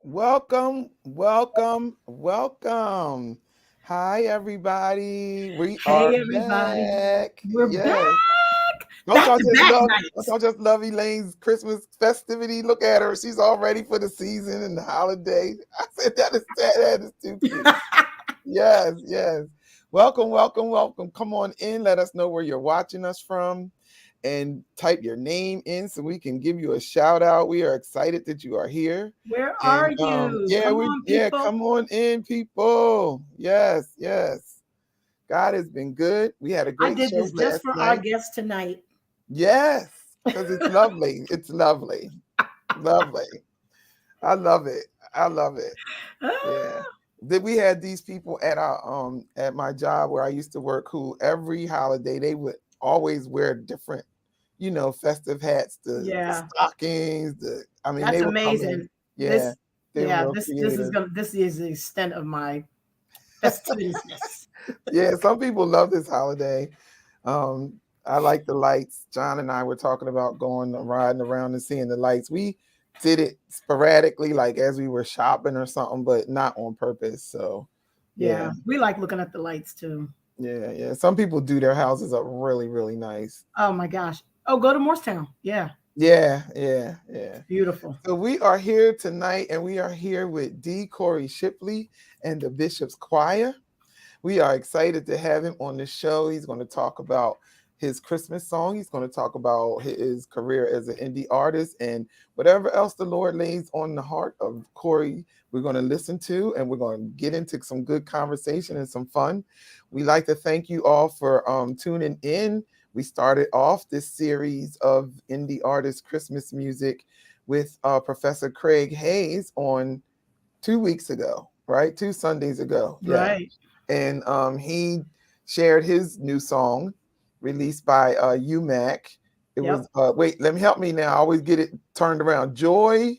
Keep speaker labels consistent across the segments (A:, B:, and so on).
A: Welcome, welcome, welcome. Hi, everybody. We are
B: Hey everybody,
A: back.
B: we're back,
A: Yes. Don't
B: back
A: y'all
B: to
A: just
B: back
A: love? Don't
B: nights.
A: y'all just love Elaine's Christmas festivity? Look at her; she's all ready for the season and the holiday. I said that is too cute. Yes, yes. Welcome, welcome, welcome. Come on in. Let us know where you're watching us from and type your name in so we can give you a shout out. We are excited that you are here.
B: Where are
A: And
B: you? Come on, people.
A: come on in, people. Yes, yes. God has been good. We had a
B: I
A: great
B: did
A: show
B: this just
A: last
B: for our
A: night.
B: guest tonight.
A: Yes, because it's lovely. It's lovely. Lovely. I love it. I love it. Yeah.
B: Ah,
A: That we had these people at my job where I used to work who every holiday they would always wear different, festive hats, the
B: yeah,
A: stockings,
B: that's
A: they would come in.
B: amazing.
A: Yeah, they were
B: Yeah,
A: real creative.
B: this is the extent of my fastidiousness.
A: Yeah, some people love this holiday. I like the lights. John and I were talking about going and riding around and seeing the lights. We did it sporadically, like as we were shopping or something, but not on purpose. So yeah,
B: Yeah, we like looking at the lights too.
A: yeah, yeah. Some people do their houses up really, really nice.
B: Oh my gosh. Oh, go to Morristown. Yeah,
A: Yeah, yeah, yeah.
B: it's beautiful.
A: So we are here tonight, and we are here with D. Corey Shipley and the Bishop's Choir. We are excited to have him on the show. He's going to talk about his Christmas song. He's going to talk about his career as an indie artist and whatever else the Lord lays on the heart of Corey, we're going to listen to, and we're going to get into some good conversation and some fun. We like to thank you all for tuning in. We started off this series of indie artist Christmas music with Professor Craig Hayes on 2 weeks ago, right? 2 Sundays ago. Yeah.
B: Right.
A: And he shared his new song released by UMAC. It was
B: Yep.
A: wait, let me help me now. I always get it turned around. Joy,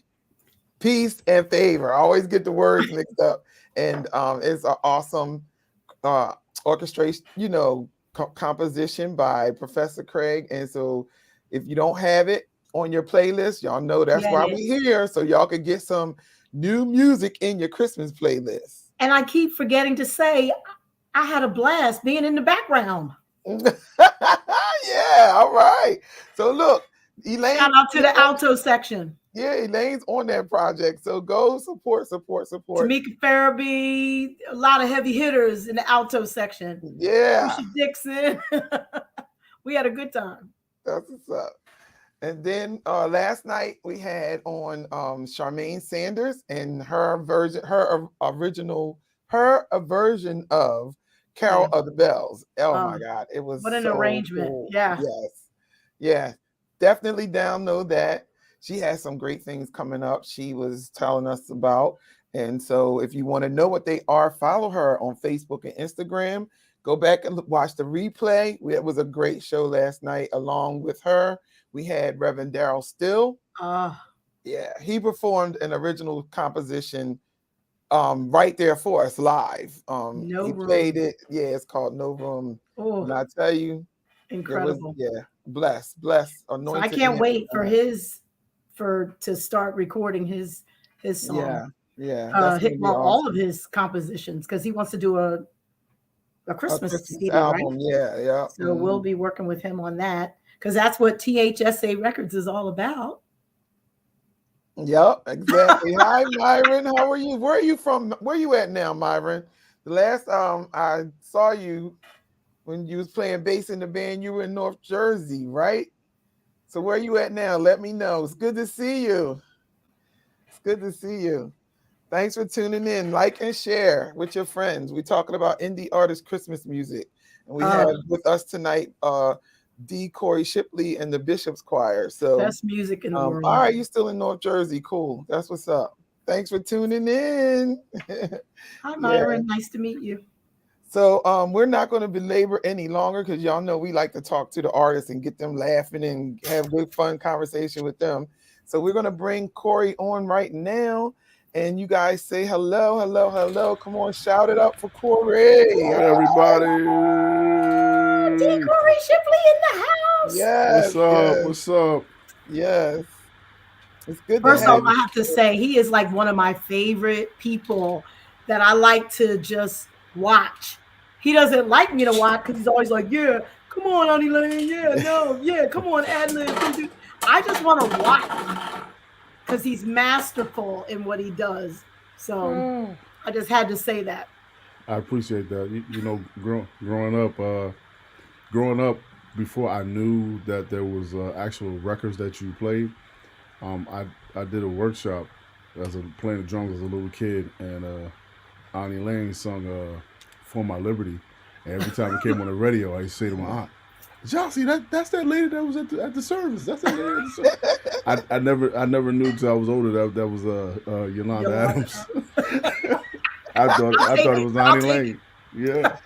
A: peace, and favor. I always get the words mixed up. And it's an awesome uh, orchestration, composition by Professor Craig. And so if you don't have it on your playlist, y'all know that's
B: Get
A: why
B: it.
A: we're here. So y'all can get some new music in your Christmas playlist.
B: And I keep forgetting to say, I had a blast being in the background.
A: Yeah, all right. So look,
B: Shout
A: Elaine,
B: out to the alto section.
A: yeah, Elaine's on that project. So go support, support, support.
B: Tamika Farabee, a lot of heavy hitters in the alto section.
A: Yeah,
B: Trisha Dixon. We had a good time.
A: that's what's up. And then last night we had on Charmaine Sanders and her version of Carol
B: Yeah.
A: of the Bells. Oh my
B: Um,
A: God, it was
B: what an
A: so
B: arrangement.
A: cool.
B: Yeah.
A: Yes, yeah, definitely download that. She has some great things coming up. She was telling us about, and so if you want to know what they are, follow her on Facebook and Instagram. Go back and watch the replay. It was a great show last night. Along with her, we had Reverend Daryl Still.
B: Uh,
A: Yeah, he performed an original composition right there for us live.
B: no
A: He played
B: room.
A: it. Yeah, it's called No Room. And
B: Oh,
A: I tell you, it was,
B: incredible.
A: yeah, blessed,
B: So I
A: anointed
B: can't
A: man
B: wait
A: of
B: for
A: God.
B: his for to start recording his song.
A: Yeah, yeah, that's
B: Hit
A: gonna be
B: well all of
A: awesome.
B: his compositions because he wants to do a
A: A
B: Christmas
A: Christmas
B: CD, right?
A: album, yeah, yeah.
B: So we'll be working with him on that because that's what THSA Records is all about.
A: Yep, exactly. Hi, Myron. How are you? Where are you from? Where you at now, Myron? The last I saw you when you was playing bass in the band, you were in North Jersey, right? So where you at now? Let me know. It's good to see you. It's good to see you. Thanks for tuning in. Like and share with your friends. We're talking about indie artist Christmas music. And we have
B: Uh,
A: with us tonight D. Corey Shipley and the Bishop's Choir. So
B: best music in the
A: all
B: world.
A: right, you still in North Jersey. Cool. That's what's up. Thanks for tuning in.
B: Hi,
A: Yeah.
B: Myron. Nice to meet you.
A: So we're not going to belabor any longer because y'all know we like to talk to the artists and get them laughing and have good fun conversation with them. So we're going to bring Corey on right now. And you guys say hello, hello, hello. Come on, shout it up for Corey.
C: Hey everybody.
B: D. Corey Shipley in the house.
A: Yes,
C: What's up?
A: yes,
C: What's up?
A: yes. It's good to
B: First off,
A: have
B: I
A: you.
B: have to say he is like one of my favorite people that I like to just watch. He doesn't like me to watch because he's always like, "Yeah, come on, Elaine. Yeah, no, yeah, come on, ad lib. I just want to watch because he's masterful in what he does. So
C: Oh,
B: I just had to say that.
C: I appreciate that. Growing up, before I knew that there was actual records that you played, I did a workshop playing the drums as a little kid, and Elaine sung "For My Liberty," and every time it came on the radio, I used to say to my aunt, "Did y'all see that? That's that lady that was at the service. That's that lady at the service." I never knew till I was older that was Yolanda
B: Yolanda.
C: Adams. I thought it was
B: I'll
C: Annie
B: take it.
C: Lane. Yeah.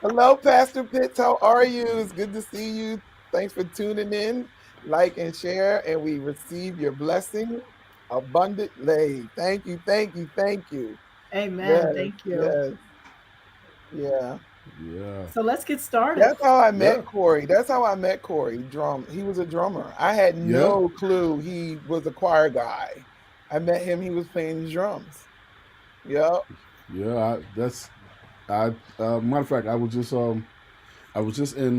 A: Hello, Pastor Pitts. How are you? It's good to see you. Thanks for tuning in. Like and share, and we receive your blessing abundantly. Thank you, thank you, thank you. Yes,
B: Amen. Thank you.
A: yes, yeah.
C: Yeah.
B: So let's get started.
A: That's how I
C: Yeah.
A: met Corey. That's how I met Corey. He was a drummer. I had
C: Yeah.
A: no clue he was a choir guy. I met him. He was playing drums. Yep.
C: Yeah. Matter of fact, I was just in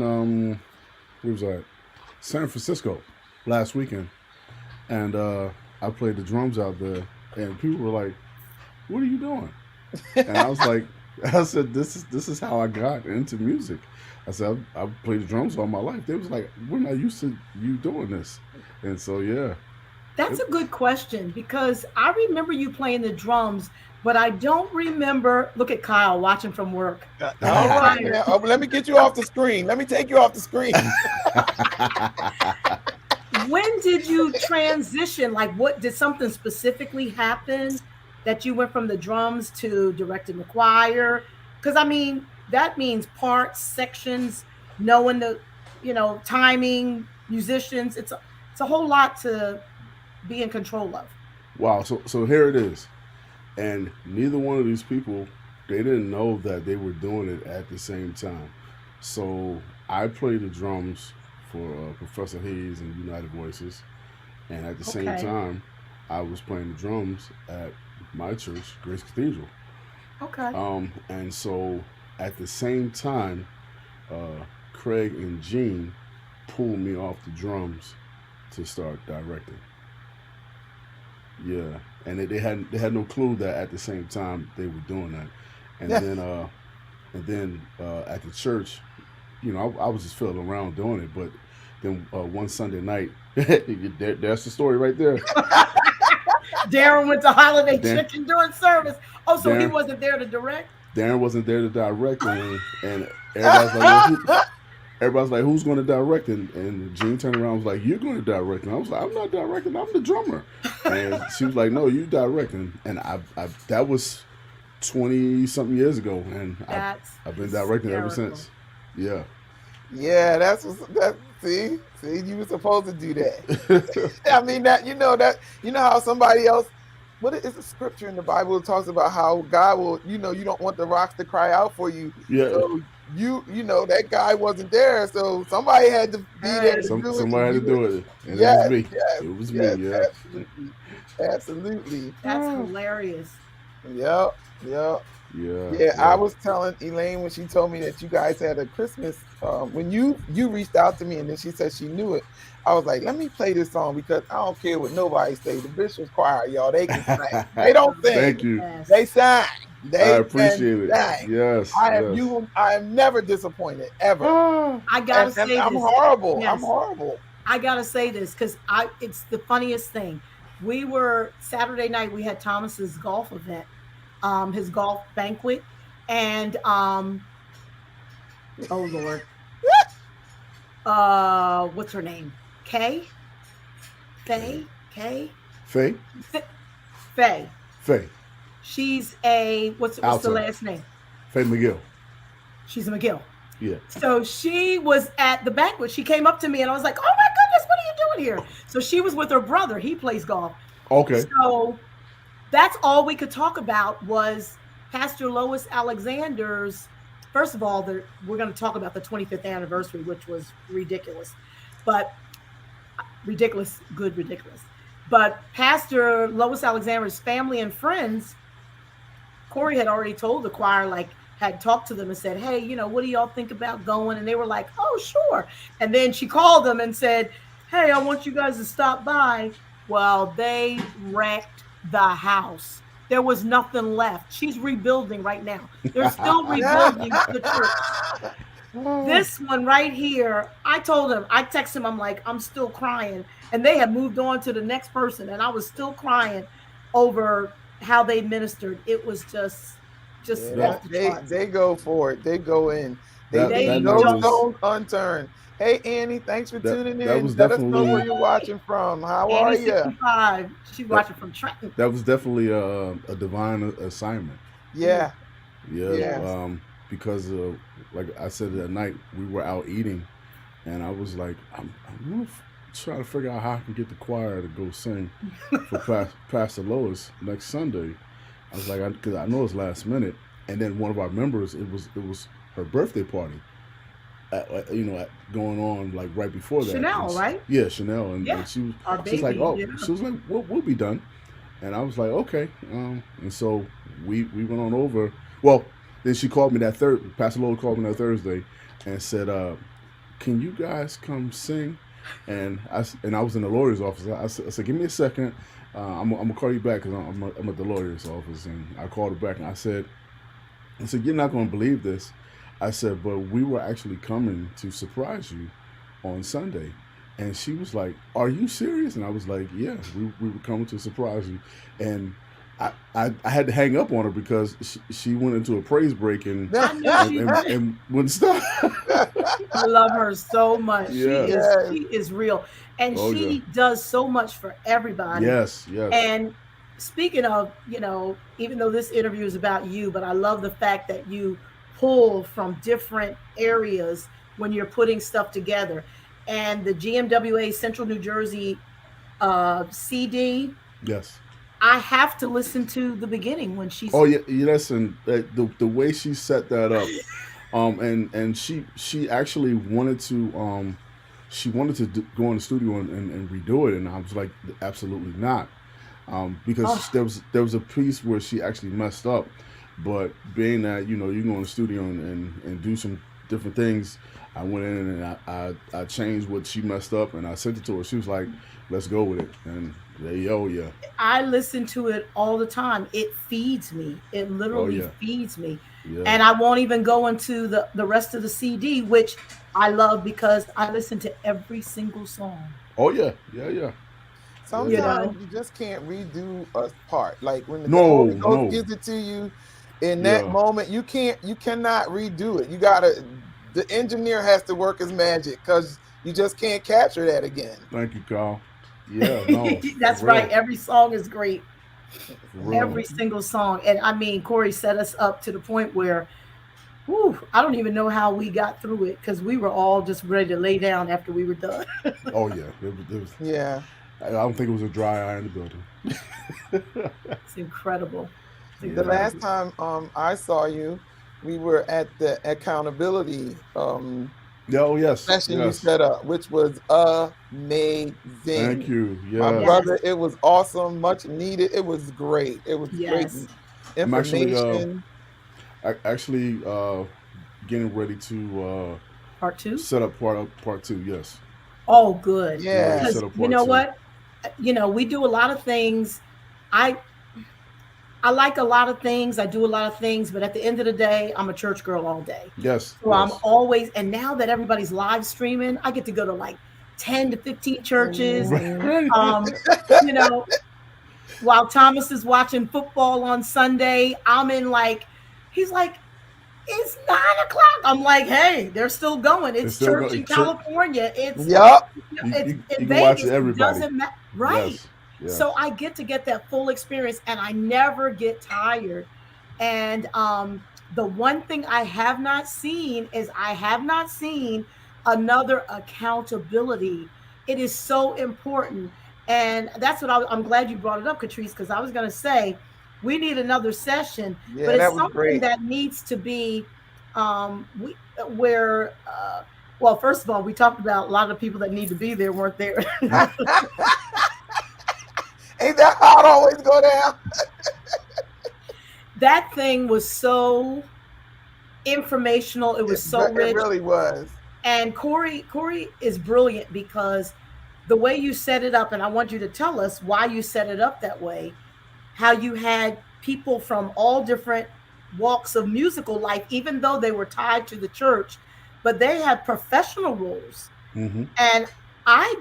C: where was I? San Francisco last weekend, and I played the drums out there, and people were like, "What are you doing?" And I was like, I said, "This is how I got into music." I said, I've played the drums all my life. They was like, "We're not used to you doing this," and so yeah,
B: That's a good question because I remember you playing the drums, but I don't remember. Look at Kyle watching from work.
A: All
B: He's
A: right.
B: tired.
A: Now, let me get you off the screen. Let me take you off the screen.
B: When did you transition? Like, what did something specifically happen that you went from the drums to directing the choir? Because I mean, that means parts, sections, knowing the, timing, musicians. It's a whole lot to be in control of.
C: wow. So here it is, and neither one of these people, they didn't know that they were doing it at the same time. So I played the drums for Professor Hayes and United Voices, and at the same
B: Okay.
C: time, I was playing the drums at my church, Grace Cathedral.
B: Okay.
C: And so at the same time, Craig and Gene pulled me off the drums to start directing. Yeah, and they had no clue that at the same time they were doing that, and
A: Yeah.
C: then at the church, I was just fiddling around doing it, but then one Sunday night, there's the story right there.
B: Darren went to Holiday
C: Dan,
B: Chicken during service. Oh, so he
C: Darren,
B: wasn't there to direct?
C: Darren wasn't there to direct, and everybody's like, well, everybody's like, who's going to direct? And Gene turned around and was like, you're going to direct. And I was like, I'm not directing, I'm the drummer. And she was like, no, you directing. And I that was 20 something years ago, and
B: That's
C: I've been directing ever
B: hysterical.
C: since. Yeah.
A: Yeah, that. See, you were supposed to do that. I mean that how somebody else. What is a scripture in the Bible that talks about how God will, you don't want the rocks to cry out for you.
C: Yeah.
A: So that guy wasn't there, so somebody had to be there to
B: Right.
A: do it.
C: Somebody had to do it, and it was
A: Yes,
C: me.
A: yes,
C: It was me.
A: yes,
C: Yeah.
A: absolutely, absolutely.
B: That's hilarious.
A: Yep, yep.
C: Yeah.
A: Yeah, I
C: Yeah.
A: was telling Elaine when she told me that you guys had a Christmas. When you reached out to me and then she said she knew it, I was like, let me play this song because I don't care what nobody say. The Bishop's Choir, y'all, they can sing. They don't
C: Thank
A: sing.
C: you.
B: Yes.
A: They sang.
C: I
A: They
C: appreciate it.
A: can sing.
C: Yes. Yes.
A: I am never disappointed ever.
C: Ah.
B: I gotta
A: And
B: say
A: I'm
B: this.
A: horrible. I'm
B: Yes.
A: horrible.
B: I gotta say this because it's the funniest thing. We were Saturday night, we had Thomas's golf event, his golf banquet, and oh Lord, what's her name? Faye?
C: Faye.
B: Faye.
C: Faye.
B: She's what's the
C: Alto.
B: last name?
C: Faye McGill.
B: She's a McGill.
C: Yeah.
B: So she was at the banquet. She came up to me and I was like, oh my goodness, what are you doing here? So she was with her brother. He plays golf.
C: Okay.
B: So that's all we could talk about was Pastor Lois Alexander's. First of all, we're going to talk about the 25th anniversary, which was ridiculous. But ridiculous. But Pastor Lois Alexander's family and friends, Corey had already told the choir, like, had talked to them and said, hey, what do y'all think about going? And they were like, oh, sure. And then she called them and said, hey, I want you guys to stop by. Well, they wrecked the house. There was nothing left. She's rebuilding right now. They're still rebuilding the church. This one right here, I told him, I texted him, I'm like, I'm still crying. And they had moved on to the next person. And I was still crying over how they ministered. It was just off the charts.
A: They go for it. They go in. They
B: That
A: no
B: night
A: stone unturned. Hey Annie, thanks for tuning in.
C: was
A: Let us know
C: definitely-
A: where you're watching from. How are
B: Annie
A: you?
B: 65. She's watching from Trenton.
C: That was definitely a divine assignment.
A: Yeah.
C: Yeah.
A: Yes.
C: Because like I said that night, we were out eating, and I was like, I'm gonna try to figure out how I can get the choir to go sing for Pastor Lois next Sunday. I was like, because I know it's last minute, and then one of our members, it was her birthday party, going on like right before that.
B: Chanel, right?
C: Yeah, Chanel, and she was like, oh,
B: yeah.
C: she was like, we'll be done, and I was like, okay, and so we went on over. Well, then she called me Pastor Lola called me that Thursday, and said, can you guys come sing? And I was in the lawyer's office. I said, give me a second. I'm gonna call you back because I'm at the lawyer's office. And I called her back and I said, you're not gonna believe this. I said, but we were actually coming to surprise you on Sunday. And she was like, are you serious? And I was like, yeah, we were coming to surprise you. And I had to hang up on her because she went into a praise break and wouldn't stop.
B: I love her so much.
C: Yeah.
B: She is real. And she does so much for everybody.
C: Yes.
B: And speaking of, even though this interview is about you, but I love the fact that you pull from different areas when you're putting stuff together. And the GMWA Central New Jersey CD.
C: Yes.
B: I have to listen to the beginning when she's.
C: Oh yeah, listen, the way she set that up, and she actually wanted to go in the studio and redo it, and I was like, absolutely not, because there was a piece where she actually messed up, but being that you go in the studio and do some different things, I went in and I changed what she messed up and I sent it to her. She was like, let's go with it, and yeah.
B: I listen to it all the time. It feeds me. It literally feeds me. Yeah. And I won't even go into the rest of the CD, which I love because I listen to every single song.
C: Oh yeah.
A: Sometimes you just can't redo a part. Like when the Holy Ghost gives it to you in that moment, you cannot redo it. The engineer has to work his magic because you just can't capture that again.
C: Thank you, Carl. Yeah, no.
B: That's right. Every song is great. Every single song. And I mean, Corey set us up to the point where, I don't even know how we got through it because we were all just ready to lay down after we were done.
C: Oh, yeah. It was,
A: yeah.
C: I don't think it was a dry eye in the building.
B: It's incredible.
A: The last time I saw you, we were at the accountability session you set up, which was amazing.
C: Thank you. Yeah.
A: My brother, it was awesome, much needed. It was great. It was great information.
C: I'm actually getting ready to
B: part 2?
C: Set up part 2, yes.
B: Oh, good.
A: Yeah.
B: Because you know what? We do a lot of things. I like a lot of things. I do a lot of things, but at the end of the day, I'm a church girl all day.
C: Yes.
B: So I'm always, and now that everybody's live streaming, I get to go to like 10 to 15 churches. While Thomas is watching football on Sunday, I'm in he's like, it's 9 o'clock. I'm like, hey, they're still going. It's church in California. It's
C: in Vegas. It
B: doesn't matter. Right.
C: Yes. Yeah.
B: So I get that full experience and I never get tired. And the one thing I have not seen is another accountability. It is so important. And that's what I'm glad you brought it up, Katrice, because I was going to say, we need another session, but it's something that needs to be well, first of all, we talked about a lot of people that need to be there weren't there.
A: That how it always go down.
B: That thing was so informational. It was so
A: It
B: rich.
A: really was.
B: And Corey is brilliant because the way you set it up, and I want you to tell us why you set it up that way, how you had people from all different walks of musical life, even though they were tied to the church, but they had professional roles.
C: Mm-hmm.
B: And I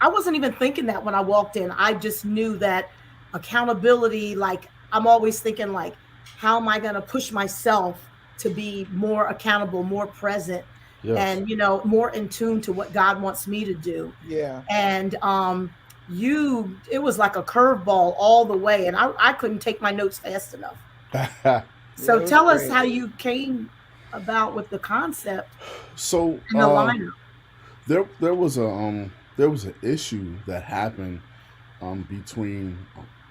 B: wasn't even thinking that when I walked in. I just knew that accountability, like I'm always thinking like, how am I going to push myself to be more accountable, more present,
C: Yes.
B: and more in tune to what God wants me to do.
A: Yeah.
B: And it was like a curveball all the way, and I couldn't take my notes fast enough.
A: Yeah,
B: So
A: it was
B: tell us
A: great.
B: how you came about with the concept
C: So
B: and the lineup.
C: there was an issue that happened between.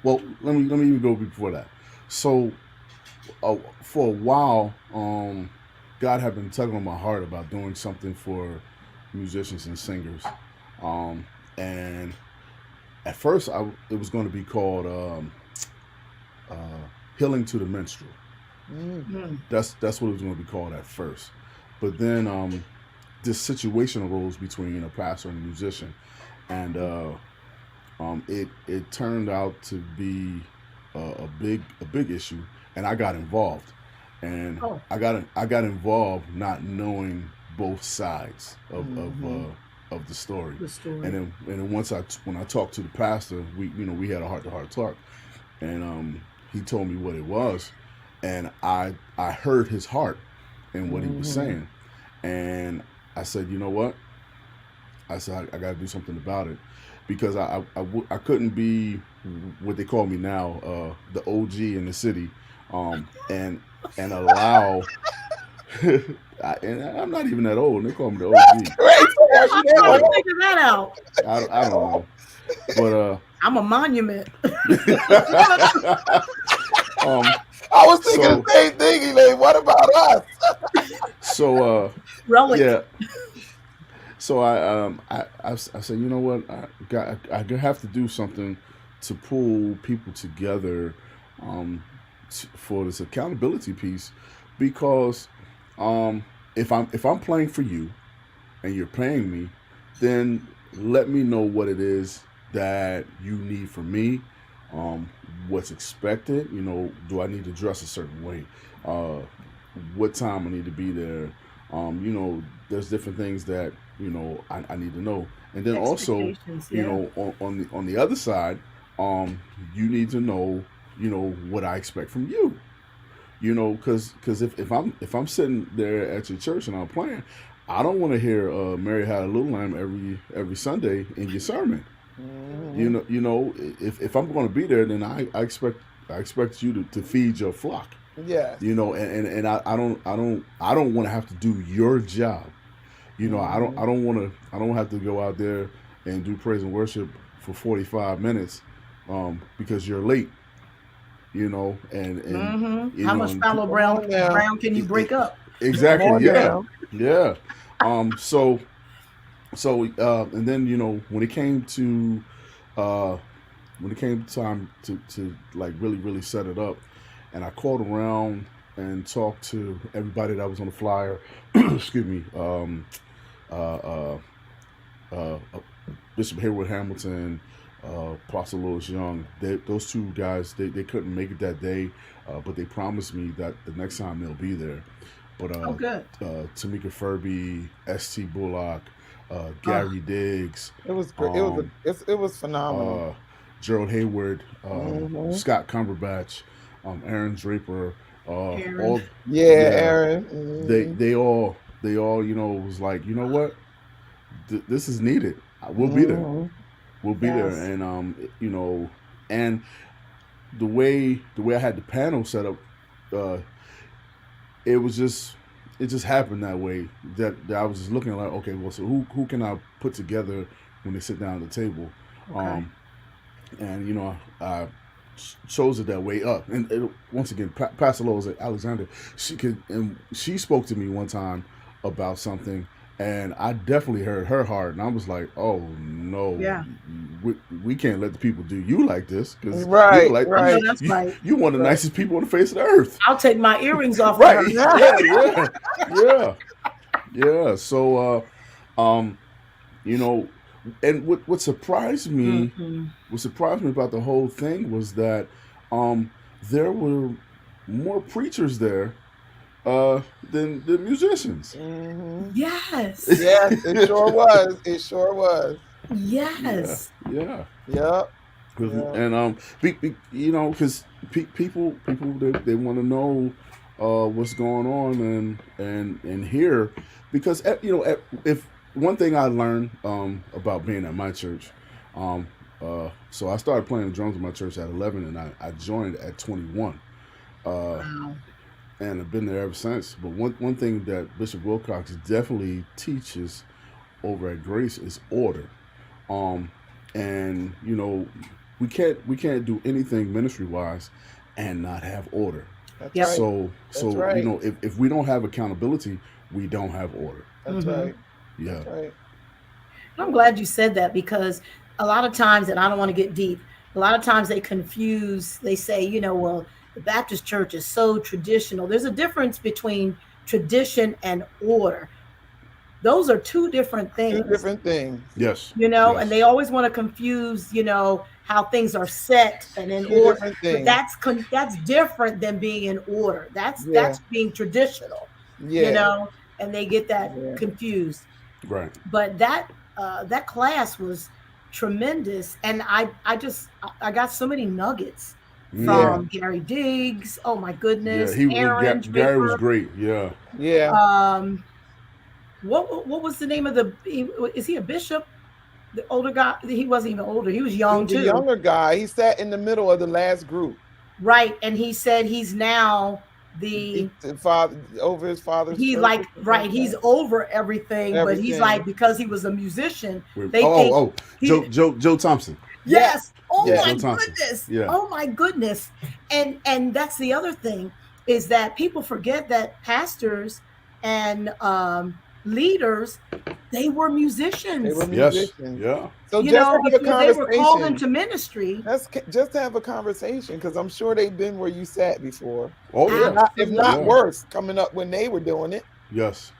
C: Well, let me even go before that. So for a while, God had been tugging on my heart about doing something for musicians and singers, and at first it was going to be called uh, Healing to the Minstrel.
A: Mm.
C: That's what it was going to be called at first, but then this situation arose between a pastor and a musician, and it turned out to be a big issue, and I got involved, and
B: Oh.
C: I got involved not knowing both sides of the story.
B: The story.
C: And then when I talked to the pastor, we had a heart to heart talk, and he told me what it was, and I heard his heart and what he was saying, and I said, you know what? I said I got to do something about it, because I couldn't be what they call me now, the OG in the city, and allow. And I'm not even that old. And they call me the OG.
A: Crazy. How's
B: I'm
A: you that
B: trying to
A: old?
B: figure that out.
C: I don't know, but
B: I'm a monument.
A: I was thinking the same thing, Elaine. What about us?
C: So
B: Relic.
C: yeah. So I said, you know what, I have to do something to pull people together, for this accountability piece, because if I'm playing for you and you're paying me, then let me know what it is that you need from me, what's expected. Do I need to dress a certain way? What time I need to be there? There's different things that I need to know, and then also
B: Expectations, yeah.
C: on the other side, you need to know what I expect from you. Because if I'm sitting there at your church and I'm playing, I don't want to hear Mary Had a Little Lamb every Sunday in your sermon. If I'm going to be there, then I expect you to feed your flock.
A: Yes.
C: And I don't want to have to do your job. I don't want to have to go out there and do praise and worship for 45 minutes because you're late.
B: How much fallow brown can you break up?
C: Exactly.
A: Come on
C: Yeah. So and then when it came to time to like really set it up, and I called around and talked to everybody that was on the flyer. Excuse me. Bishop Hayward Hamilton, Apostle Louis Young. Those two guys, they couldn't make it that day, but they promised me that the next time they'll be there. But
B: good.
C: Tamika Furby, S.T. Bullock, Gary Diggs.
A: It was great. It was phenomenal.
C: Gerald Hayward, Scott Cumberbatch, Aaron Draper,
B: Aaron.
A: Aaron.
C: They all was like, you know what, this is needed. We'll be there. We'll be there, and and the way I had the panel set up, it just happened that way. That I was just looking like, okay, well, so who can I put together when they sit down at the table?
B: Okay.
C: And I chose it that way up. And once again, Pastor Lowe's Alexander, she spoke to me one time about something, and I definitely heard her heart, and I was like, "Oh no,
B: Yeah.
C: we can't let the people do you like this because you're
A: Right,
C: like
B: I know
A: right,
B: that's right.
C: you one of the
A: right.
C: nicest people on the face of the earth."
B: I'll take my earrings off of
C: Right?
B: her.
C: Yeah, yeah, yeah. So, um, you know, and
B: Mhm.
C: what surprised me about the whole thing was that um, there were more preachers there than musicians.
A: Hmm.
B: Yes.
A: Yes, it sure was. It sure was.
C: Yeah,
B: Yes.
C: yeah.
A: Yep. Yep.
C: And you know, because people they want to know what's going on and here because if one thing I learned about being at my church, um, so I started playing the drums in my church at 11, and I joined at 21. Uh,
B: Wow.
C: and I've been there ever since. But one thing that Bishop Wilcox definitely teaches over at Grace is order. Um, and we can't do anything ministry wise and not have order.
A: That's
B: Yep.
A: right.
C: So
A: That's right.
C: if we don't have accountability, we don't have order.
A: That's
B: Hmm.
A: right.
C: Yeah.
A: That's right.
B: I'm glad you said that because a lot of times, and I don't want to get deep, a lot of times they say, well, the Baptist church is so traditional. There's a difference between tradition and order. Those are two different
A: Two
B: things,
A: different things.
C: Yes.
B: and
C: Yes.
B: they always want to confuse, how things are set and in
A: Two
B: order.
A: different
B: But
A: things.
B: that's different than being in order. That's
A: Yeah.
B: being traditional,
A: Yeah.
B: and they get that
A: Yeah.
B: confused.
C: Right.
B: But that class was tremendous, and I got so many nuggets
A: Yeah.
B: from Gary Diggs. Oh my
C: Yeah.
B: goodness,
C: He
B: Aaron
C: Gary was
B: Draper.
C: great. Yeah.
A: Yeah.
B: Um, what was the name of is he a bishop? The older guy, he wasn't even older. He was
A: He
B: young
A: was a
B: too,
A: younger guy. He sat in the middle of the last group.
B: right? And he said he's now
A: He,
B: the
A: father over his father's
B: he
A: church
B: like
A: or something
B: right.
A: like
B: He's
A: that.
B: over everything, but he's
A: Everything.
B: like because he was a musician,
C: With,
B: they think he
C: Joe Thompson.
A: Yes.
B: Yes. Oh
A: Yes.
B: my
C: Joe Thompson.
B: goodness.
C: Yeah.
B: Oh my goodness. And that's the other thing is that people forget that pastors and leaders, they were
A: They
B: musicians.
A: were
C: Yes.
A: musicians.
C: Yeah.
A: So just have a
B: Before they were called
A: conversation.
B: into ministry.
A: Just have a conversation because I'm sure they've been where you sat before.
C: Oh yeah.
A: If not
B: Absolutely.
C: Yeah.
A: worse, coming up when they were doing it.
C: Yes.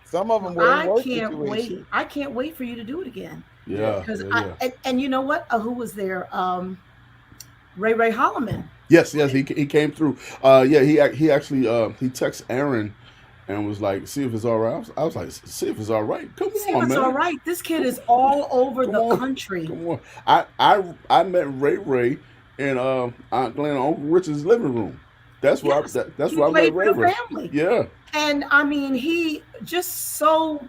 A: Some of them were in
B: I
A: worse
B: can't wait.
A: situations.
B: I can't wait for you to do it again.
C: Yeah.
B: Because
C: Yeah.
B: and you know what? Who was there? Ray Holloman.
C: Yes. He came through. Yeah. He actually he texted Aaron and was like, "See if it's all right." I was like, "See if it's all right." Come
B: See
C: on,
B: if it's
C: man.
B: all right. This kid is all over
C: Come
B: the
C: on.
B: country.
C: Come on. I met Ray in Aunt Glenn and Uncle Richard's living room. That's where
B: Yes,
C: that's
B: he
C: where I met
B: played for
C: Ray
B: the
C: Ray.
B: family.
C: Yeah.
B: And I mean, he just so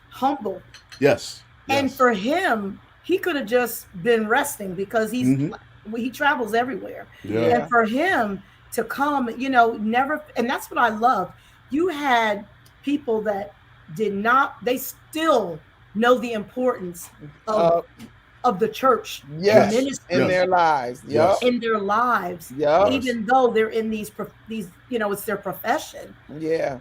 B: humble.
C: Yes.
B: And
C: Yes.
B: for him, he could have just been resting because
C: Mhm.
B: he travels everywhere.
C: Yeah.
A: Yeah.
B: And for him to come, never, and that's what I love. You had people that did not, they still know the importance of the church,
A: Yes.
B: the ministry
A: In their lives. Yep.
C: Yes.
B: in their lives,
A: Yep.
B: even though they're in these, it's their profession.
A: Yeah.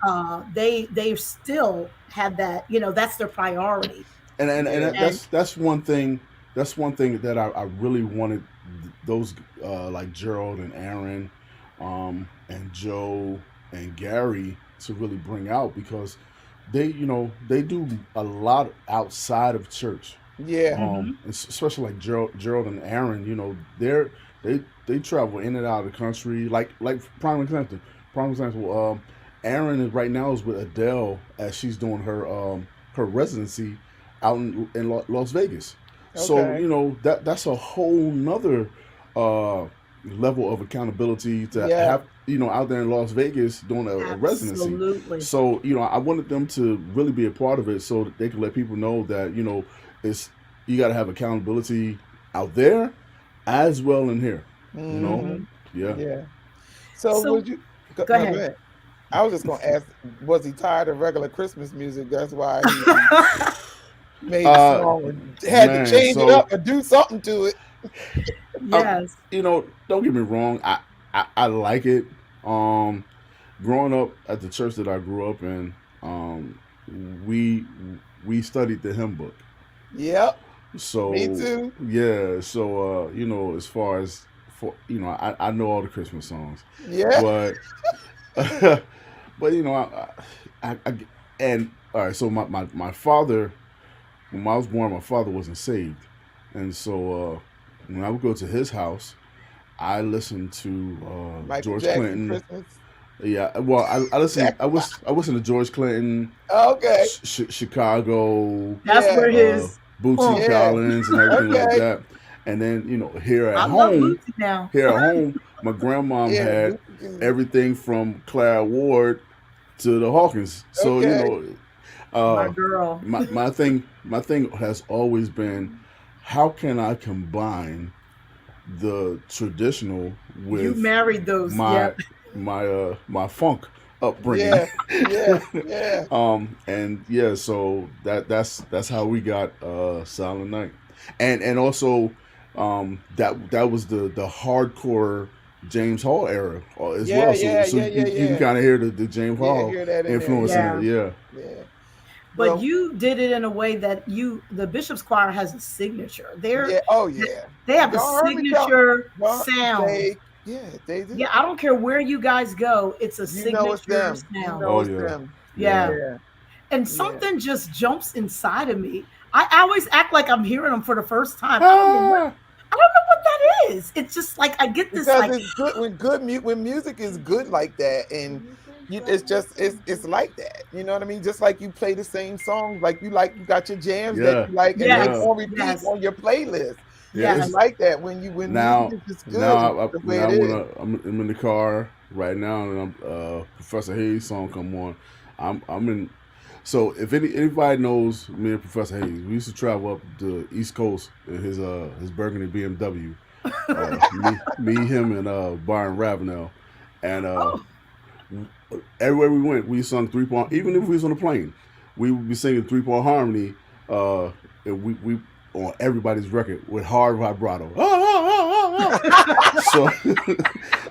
B: They still have that, that's their priority.
C: And
A: Yeah.
C: that's one thing. That's one thing that I really wanted those like Gerald and Aaron, and Joe and Gary to really bring out because they do a lot outside of church.
A: Yeah.
C: Especially like Gerald and Aaron. They travel in and out of the country. Like prime example. Aaron is right now is with Adele as she's doing her residency out in Las Vegas. So
A: Okay.
C: that's a whole nother level of accountability to
A: Yeah.
C: have out there in Las Vegas doing a residency.
B: Absolutely.
C: So I wanted them to really be a part of it so that they could let people know that it's you got to have accountability out there as well in here.
A: Mhm.
C: Yeah.
A: Yeah. So
B: So,
A: would you
B: go
A: no,
B: ahead.
A: I was just gonna ask, was he tired of regular Christmas music? That's why he made the
C: Uh,
A: song and had
C: man,
A: to change it
C: so
A: up or do something to it.
B: Yes.
C: don't get me wrong. I like it. Growing up at the church that I grew up in, we we studied the hymn book.
A: Yep. Me
C: So
A: too.
C: yeah, so as far as I know all the Christmas songs,
A: Yeah.
C: but but I and all right. So my father, when I was born, my father wasn't saved, and so when I would go to his house, I listened to
A: Michael
C: George
A: Jackson
C: Clinton.
A: Christmas.
C: Yeah, well, I listened.
A: Jackson.
C: I listened to George Clinton,
A: Okay.
C: Chicago,
B: That's
A: Yeah.
B: where his.
C: Bootsy
A: Yeah.
C: Collins, and everything like
A: Okay.
C: that. And then here at
B: I love
C: home,
B: Bootsy now.
C: my grandmom
A: Yeah.
C: had everything from Clara Ward to the Hawkins. So
A: Okay.
B: My
C: uh,
B: girl.
C: my thing has always been, how can I combine the traditional
B: You
C: with
B: married those.
C: my
B: Yep.
C: my funk upbringing.
A: Yeah. Yeah. Yeah.
C: And yeah, so that's how we got Silent Night. And also that was the hardcore James Hall era as
A: Yeah.
C: well. So
A: Yeah.
C: so
A: Yeah. Yeah.
C: you can
A: Yeah.
C: kind of hear the James
A: Yeah.
C: Hall
A: Hear that in there.
C: influence
A: Yeah.
C: in
B: Yeah.
C: it. Yeah.
A: Yeah.
B: But
A: Well.
B: you did it in a way that the Bishop's Choir has a signature.
A: Yeah. Oh yeah.
B: They have a
A: Y'all heard me
B: signature
A: Y'all-
B: sound.
A: They do.
B: Yeah, I don't care where you guys go, it's a
A: You know it's
B: signature
A: them. You
B: sound.
A: know
C: Oh
A: it's
C: yeah.
A: them.
B: Yeah.
A: Yeah.
B: And
A: Yeah.
B: something just jumps inside of me. I always act like I'm hearing them for the first time. I don't know what that is. It's just like I get this
A: Because
B: like
A: it's good when music is good like that, and it's like that. You know what I mean? Just like you play the same songs, like you got your jams that
C: Yeah.
A: you like, and
B: Yes.
A: they on repeat
B: Yes.
A: on your playlist.
C: Yeah,
A: It's
B: yes.
A: like that when
C: Now,
A: music is good, the way
C: now
A: it is.
C: I'm in the car right now, and Professor Hayes song come on. I'm in. So if anybody knows me and Professor Hayes, we used to travel up the East Coast in his Burgundy BMW. Him, and Byron Ravenel, and everywhere we went, we sung 3-part. Even if we was on a plane, we would be singing 3-part harmony. And we on everybody's record with hard vibrato.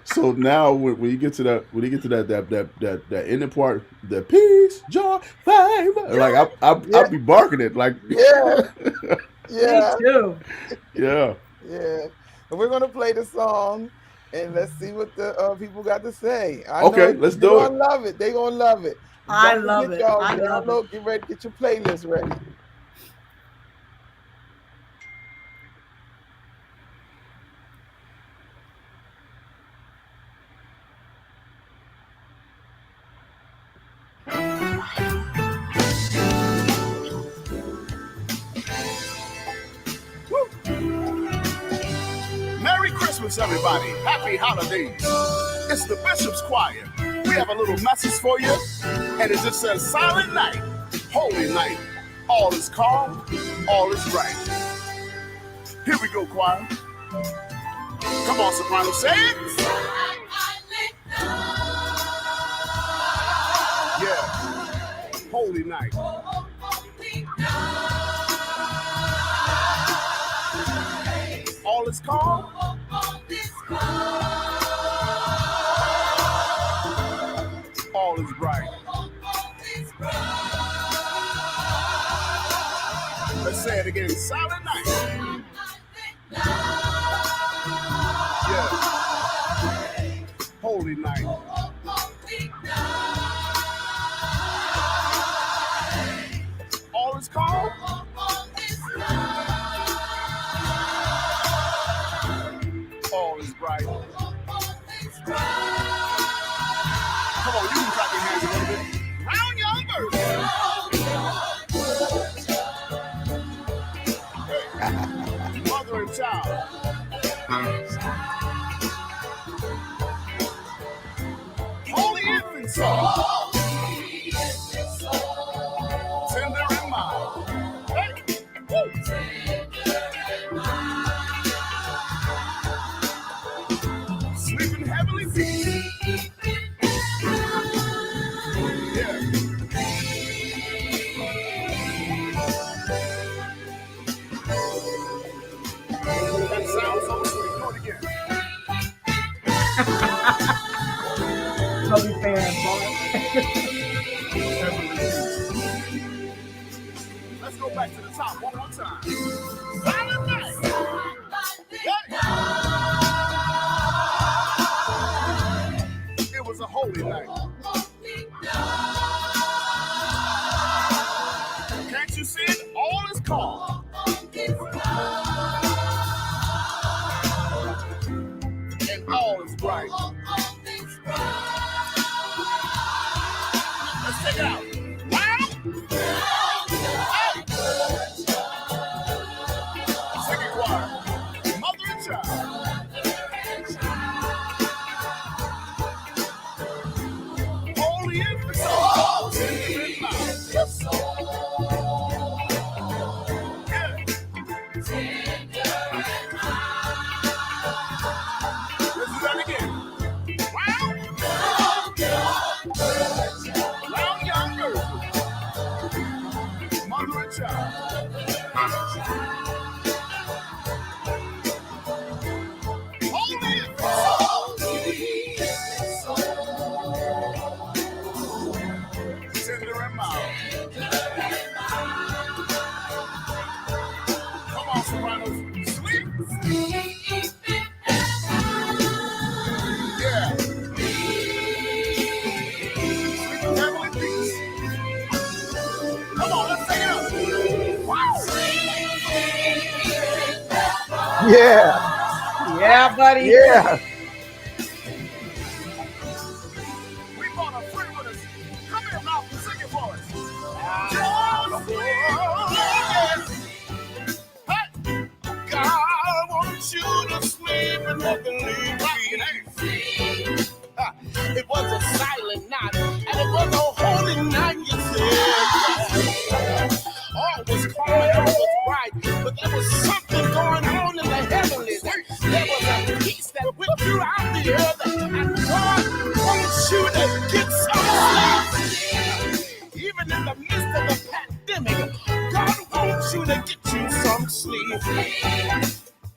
C: So now when you get to that ending part, the peace, joy, fame, like I'll be barking it like
A: Yeah.
B: Me
A: Yeah.
B: too.
C: yeah.
A: Yeah. And we're gonna play the song, and let's see what the people got to say.
C: Okay, let's do
A: You're
C: it.
A: gonna love it. They gonna love it.
B: I
A: Don't
B: love
A: forget,
B: it.
A: y'all,
B: I love
A: download, get ready, get your playlist ready.
D: Merry Christmas, everybody. Happy holidays. It's the Bishop's Choir. We have a little message for you, and it just says, Silent Night, Holy Night. All is calm, all is right. Here we go, choir. Come on, soprano, say it. Yeah. Holy night. All is calm. All is bright. Let's say it again. Silent night. Yeah. Holy night. All is calm. All is bright. Come on, you can clap your hands a little bit. Round your verse. Mother and child. Holy infant song. Tender and mild. Hey. Woo. Sleeping heavenly peace. Yeah. That sounds so sweet. Do it again. Top one more time. Silent night. Hey. It was a holy night. Can't you see it? All is calm. And all is bright. Let's take it out. Wow! Second choir. Mother and child. Holy infant soul.
A: Yeah.
B: Yeah, buddy.
A: Yeah.
D: We brought a friend with us. Come here, Malcolm, sing it for us. Hey. God wants you to sleep and nothing leave me. It was a silent night, and it was a holy night, you said. All was calm and all was bright, but there was something going on in the heavenlies. There was a peace that went throughout the earth, and God wants you to get some sleep. Even in the midst of the pandemic, God wants you to get you some sleep.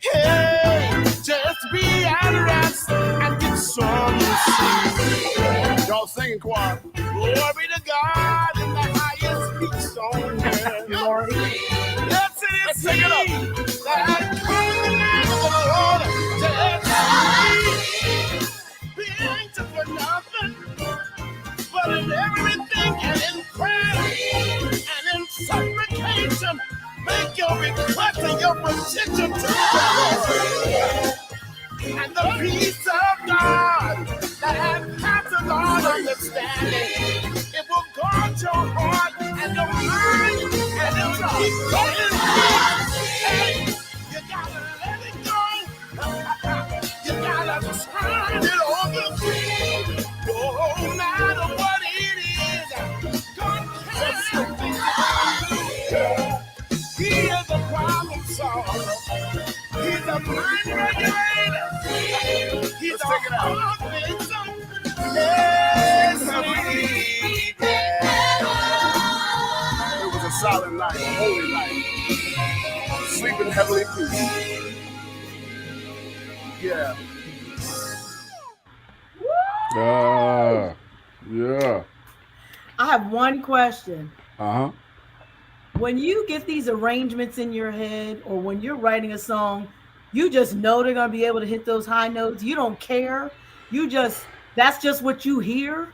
D: Hey, just be at rest and get some sleep. Y'all singing choir. Glory to God in the highest peace on earth.
B: Glory.
D: Let's sing it up. That come the name of the Lord. Just be anxious for nothing, but in everything and in prayer and in supplication, make your request and your petition to God. And the peace of God that passes all understanding, it will guard your heart and your mind, and it will keep going. Hey, you gotta let it go. You gotta turn it over. No matter what it is, God can. He is a problem solver. He's a mind regulator. He's a heart fixer. Yes, it was a solid night, a holy night. Sleep in heavenly peace. Yeah.
C: Yeah.
B: I have one question.
C: Uh-huh.
B: When you get these arrangements in your head, or when you're writing a song, you just know they're gonna be able to hit those high notes. You don't care. That's just what you hear.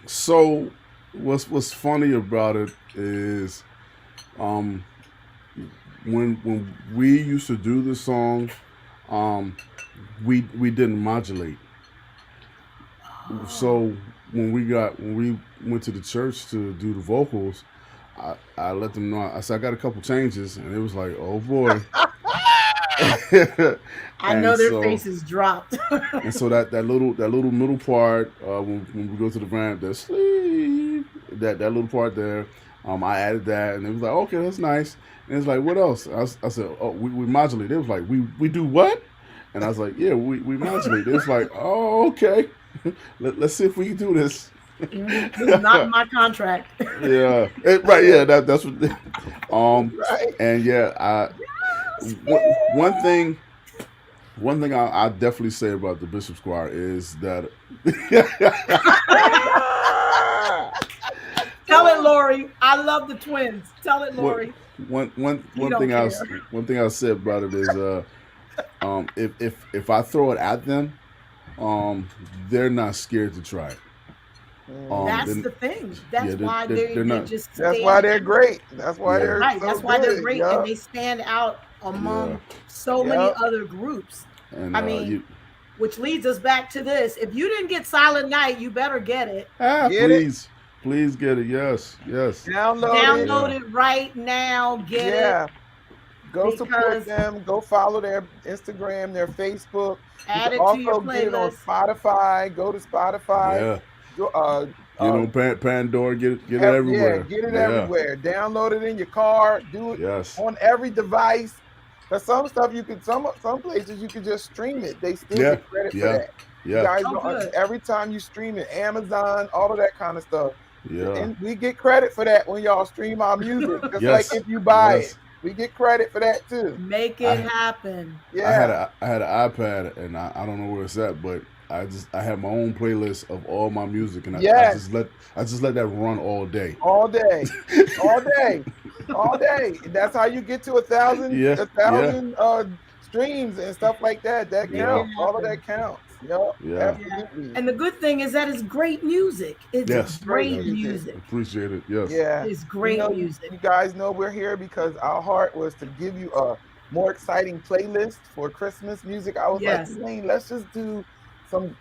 C: So what's funny about it is when we used to do the song, we didn't modulate. So when we went to the church to do the vocals, I let them know. I said I got a couple changes, and it was like, oh boy.
B: I know their faces dropped.
C: And so that little middle part, when we go to the ramp, that sleep, that little part there, I added that, and it was like, okay, that's nice. And it's like, what else? I said, oh, we modulate. It was like, we do what? And I was like, yeah, we modulate. It was like, oh, okay. Let's see if we can do this.
B: This is not my contract.
C: Yeah, right. Yeah, that's what.
A: Right.
C: And yeah, one thing I definitely say about the Bishop's Choir is that
B: Tell it, Lori. I love the twins. Tell it,
C: What-
B: Lori.
C: one
B: don't
C: thing
B: care.
C: one thing I'll say about it is if I throw it at them, they're not scared to try it.
B: That's
C: they're-
B: the thing. That's
C: yeah,
B: why
C: they're
B: they
C: not-
B: just
A: That's
B: stand
A: why they're
B: out.
A: great. That's why
C: Yeah.
A: they're
B: Right.
A: so
B: That's why they're
A: good.
B: great,
A: Yup.
B: and they stand out among
C: Yeah.
B: so many
A: Yup.
B: other groups.
C: And
B: I mean, which leads us back to this. If you didn't get Silent Night, you better get it.
A: Get
C: please get it. Yes.
B: Download
C: Yeah.
B: it right now. Get
A: yeah.
B: it.
A: Go support
B: Because-
A: them. Go follow their Instagram, their Facebook.
B: Add
A: You
B: it
A: can
B: to your
A: also get it on
B: playlist.
A: Spotify. Go to Spotify.
C: Yeah.
A: Go,
C: Get on Pandora. Get it everywhere.
A: Yeah, get it everywhere. Download it in your car. Do it
C: Yes.
A: on every device. Cause some stuff you could some places you could just stream it. They still
C: Yeah,
A: get credit
C: yeah,
A: for that. You
C: Yeah.
A: guys
B: Oh,
A: know,
B: good.
A: every time you stream it, Amazon, all of that kind of stuff.
C: Yeah.
A: And we get credit for that when y'all stream our music. Just
C: Yes.
A: like if you buy
C: Yes.
A: it, we get credit for that too.
B: Make it happen.
A: Yeah.
C: I had an iPad, and I don't know where it's at, but I have my own playlist of all my music, and I just let that run all day.
A: All day. All day. All day. That's how you get to 1,000 streams and stuff like that. That
C: Yeah.
A: counts. All of that counts. Yep.
C: Yeah.
A: Absolutely.
B: And the good thing is that it's great music. It's
C: Yes.
B: great
A: Great
B: music.
C: Appreciate it. Yes.
A: Yeah.
B: It's great
A: You know,
B: music.
A: You guys know we're here because our heart was to give you a more exciting playlist for Christmas music. I was
B: Yes.
A: like, Elaine, let's just do some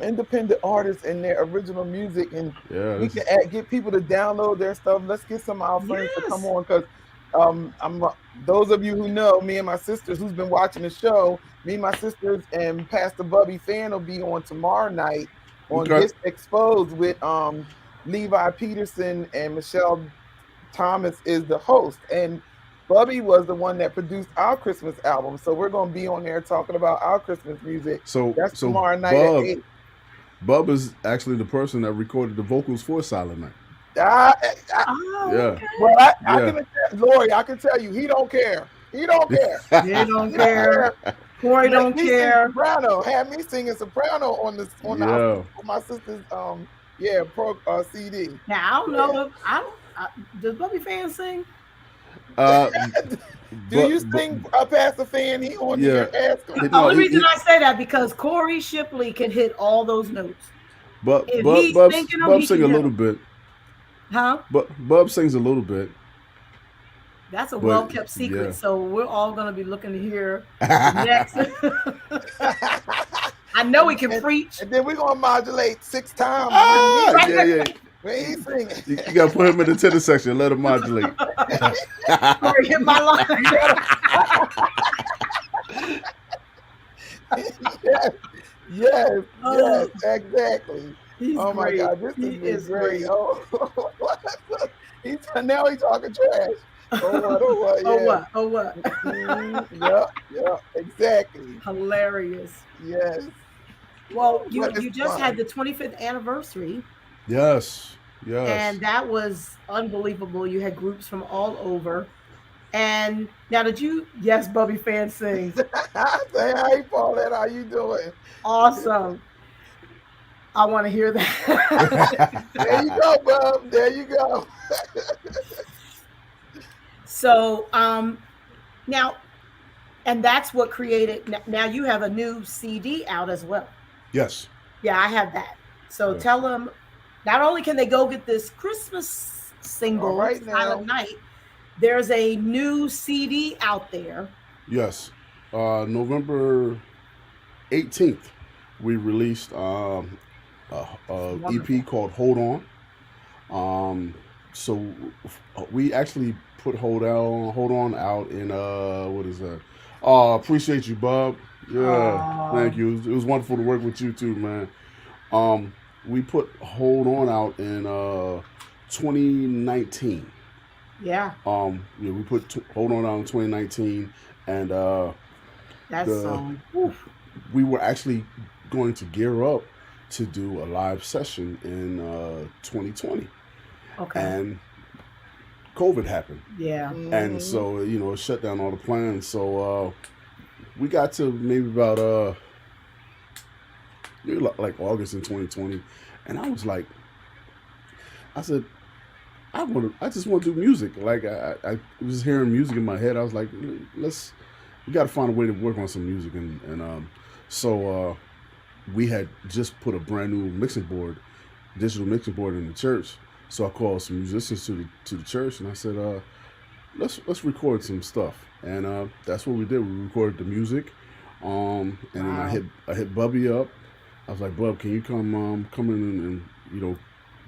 A: independent artists and their original music, and
C: Yeah.
A: we can get people to download their stuff. Let's get some of our friends to
B: Yes.
A: come on, because those of you who know me and my sisters who's been watching the show, me, my sisters, and Pastor Bubby Fan will be on tomorrow night on
C: Okay.
A: This Exposed with Levi Peterson, and Michelle Thomas is the host, and Bubby was the one that produced our Christmas album, so we're going to be on there talking about our Christmas music.
C: So
A: That's tomorrow night at 8.
C: Bub is actually the person that recorded the vocals for Silent Night.
B: Oh,
C: Yeah.
B: okay.
A: Well, I
C: Yeah.
A: can, Lori, I can tell you, he don't care. He don't care.
B: They don't care. Corey don't
A: He sing
B: care.
A: Soprano. Had me singing soprano on
C: Yeah.
A: my sister's CD.
B: Now I don't know if does Bubby Fan sing?
A: Do you sing Pastor Fan? He on
C: Yeah.
A: your ask him.
C: No,
B: The reason I say that because Corey Shipley can hit all those notes.
C: But
B: If
C: Bub
B: he's thinking them,
C: Bub
B: he
C: sing
B: can
C: a
B: do
C: little
B: it.
C: bit.
B: Huh?
C: But Bub sings a little bit.
B: That's a
C: But,
B: well-kept secret.
C: yeah.
B: So we're all going to be looking to hear the next. I know he can preach.
A: And then we're gonna modulate 6 times
C: Yeah.
A: when he's singing.
C: You got to put him in the tenor section. Let him modulate.
B: Corey hit my line.
A: yes, exactly.
B: He's
A: Oh my
B: great.
A: God, this
B: He
A: is
B: is
A: great.
B: great.
A: Oh, now he's talking trash. Oh what?
B: Oh what?
A: Yeah, exactly.
B: Hilarious.
A: Yes.
B: Well, you
A: What is
B: just
A: fun?
B: had the 25th anniversary,
C: Yes.
B: and that was unbelievable. You had groups from all over. And now, yes, Bubby Fan sings.
A: Say hi, Paulette. How you doing?
B: Awesome. I want to hear that.
A: There you go, Bub. There you go.
B: So, now, and that's what created. Now you have a new CD out as well.
C: Yes.
B: Yeah, I have that. So
C: Yeah.
B: tell them, not only can they go get this Christmas single,
A: All right now.
B: Silent Night, there's a new CD out there.
C: Yes. November 18th, we released a EP called Hold On. So we actually put Hold On out in what is that? Appreciate you, Bob. Yeah, thank you. It was wonderful to work with you too, man. We put Hold On out in 2019.
B: Yeah,
C: We put Hold On out in 2019, and
B: that song. Oof.
C: we were actually going to gear up to do a live session in 2020,
B: Okay.
C: and COVID happened,
B: Yeah.
C: and so it shut down all the plans. So we got to maybe about maybe like August in 2020, and I said, I just want to do music. Like I was hearing music in my head. I was like, we got to find a way to work on some music, so we had just put a brand new digital mixing board in the church. So I called some musicians to the church, and I said, let's record some stuff, and that's what we did. We recorded the music, and then I hit Bubby up. I was like, Bub, can you come in and